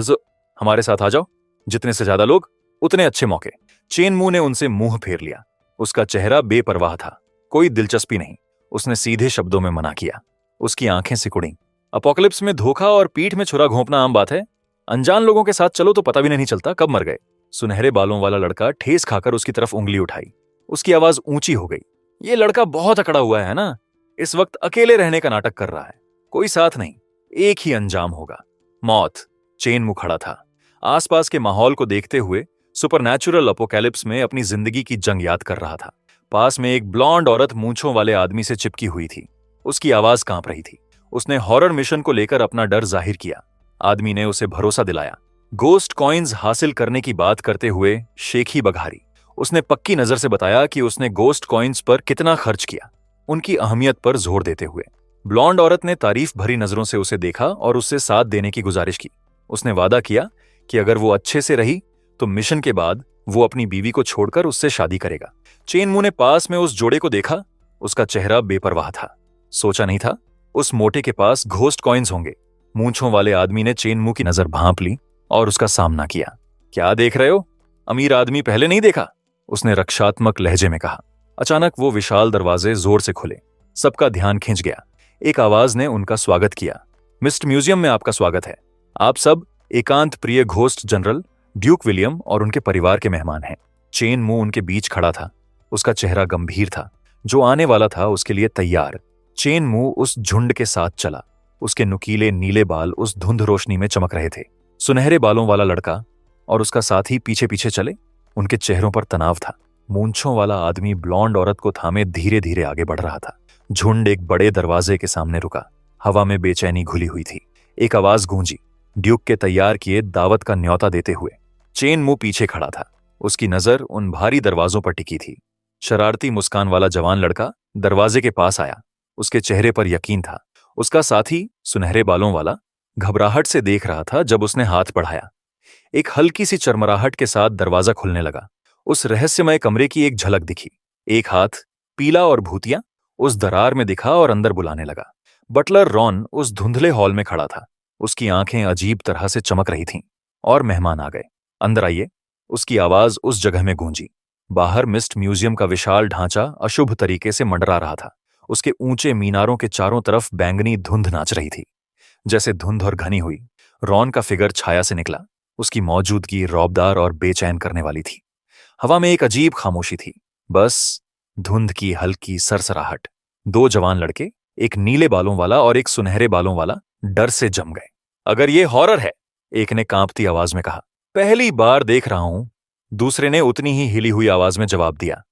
Speaker 1: हमारे साथ आ जाओ, जितने से ज्यादा लोग उतने अच्छे मौके। चेन मुंह ने उनसे मुंह फेर लिया। उसका चेहरा बेपरवाह था, कोई दिलचस्पी नहीं। उसने सीधे शब्दों में मना किया। उसकी आंखें सिकुड़ीं। अपोकलिप्स में धोखा और पीठ में छुरा घोंपना आम बात है। अनजान लोगों के साथ चलो तो पता भी नहीं चलता कब मर गए। सुनहरे बालों वाला लड़का ठेस खाकर उसकी तरफ उंगली उठाई। उसकी आवाज ऊंची हो गई। ये लड़का बहुत अकड़ा हुआ है ना, इस वक्त अकेले रहने का नाटक कर रहा है। कोई साथ नहीं, एक ही अंजाम होगा, मौत। चेन मुंह खड़ा था, आसपास के माहौल को देखते हुए सुपरनैचुरल अपोकैलिप्स में अपनी जिंदगी की जंग याद कर रहा था। पास में एक ब्लॉन्ड औरत मूंछों वाले आदमी से चिपकी हुई थी। उसकी आवाज कांप रही थी। उसने हॉरर मिशन को लेकर अपना डर जाहिर किया। आदमी ने उसे भरोसा दिलाया। गोस्ट कॉइन्स हासिल करने की बात करते हुए शेखी बघारी। उसने पक्की नजर से बताया कि उसने गोस्ट कॉइन्स पर कितना खर्च किया, उनकी अहमियत पर जोर देते हुए। ब्लॉन्ड औरत ने तारीफ भरी नजरों से उसे देखा और उससे साथ देने की गुजारिश की। उसने वादा किया कि अगर वो अच्छे से रही तो मिशन के बाद वो अपनी बीवी को छोड़कर उससे शादी करेगा। चेन मुंह ने पास में उस जोड़े को देखा। उसका चेहरा बेपरवाह था। सोचा नहीं था उस मोटे के पास घोस्ट कॉइन्स होंगे। मूंछों वाले आदमी ने चेन मुंह की नजर भांप ली और उसका सामना किया। क्या देख रहे हो? अमीर आदमी पहले नहीं देखा? उसने रक्षात्मक लहजे में कहा। अचानक वो विशाल दरवाजे जोर से खुले। सबका ध्यान खिंच गया। एक आवाज ने उनका स्वागत किया। मिस्ट म्यूजियम में आपका स्वागत है। आप सब एकांत प्रिय घोस्ट जनरल ड्यूक विलियम और उनके परिवार के मेहमान हैं। चेन मुंह उनके बीच खड़ा था। उसका चेहरा गंभीर था, जो आने वाला था उसके लिए तैयार। चेन मुंह उस झुंड के साथ चला। उसके नुकीले नीले बाल उस धुंध रोशनी में चमक रहे थे। सुनहरे बालों वाला लड़का और उसका साथी पीछे पीछे चले। उनके चेहरों पर तनाव था। मूंछों वाला आदमी ब्लॉन्ड औरत को थामे धीरे धीरे आगे बढ़ रहा था। झुंड एक बड़े दरवाजे के सामने रुका। हवा में बेचैनी घुली हुई थी। एक आवाज गूंजी, ड्यूक के तैयार किए दावत का न्योता देते हुए। चेन मू पीछे खड़ा था। उसकी नजर उन भारी दरवाजों पर टिकी थी। शरारती मुस्कान वाला जवान लड़का दरवाजे के पास आया। उसके चेहरे पर यकीन था। उसका साथी सुनहरे बालों वाला घबराहट से देख रहा था जब उसने हाथ बढ़ाया। एक हल्की सी चरमराहट के साथ दरवाजा खुलने लगा। उस रहस्यमय कमरे की एक झलक दिखी। एक हाथ, पीला और भूतिया, उस दरार में दिखा और अंदर बुलाने लगा। बटलर रॉन उस धुंधले हॉल में खड़ा था। उसकी आंखें अजीब तरह से चमक रही थीं। और मेहमान आ गए। अंदर आइए, उसकी आवाज उस जगह में गूंजी। बाहर मिस्ट म्यूजियम का विशाल ढांचा अशुभ तरीके से मंडरा रहा था। उसके ऊंचे मीनारों के चारों तरफ बैंगनी धुंध नाच रही थी। जैसे धुंध और घनी हुई, रॉन का फिगर छाया से निकला। उसकी मौजूदगी रौबदार और बेचैन करने वाली थी। हवा में एक अजीब खामोशी थी, बस धुंध की हल्की सरसराहट। दो जवान लड़के, एक नीले बालों वाला और एक सुनहरे बालों वाला, डर से जम गए। अगर ये हॉरर है, एक ने कांपती आवाज में कहा। पहली बार देख रहा हूं, दूसरे ने उतनी ही हिली हुई आवाज में जवाब दिया।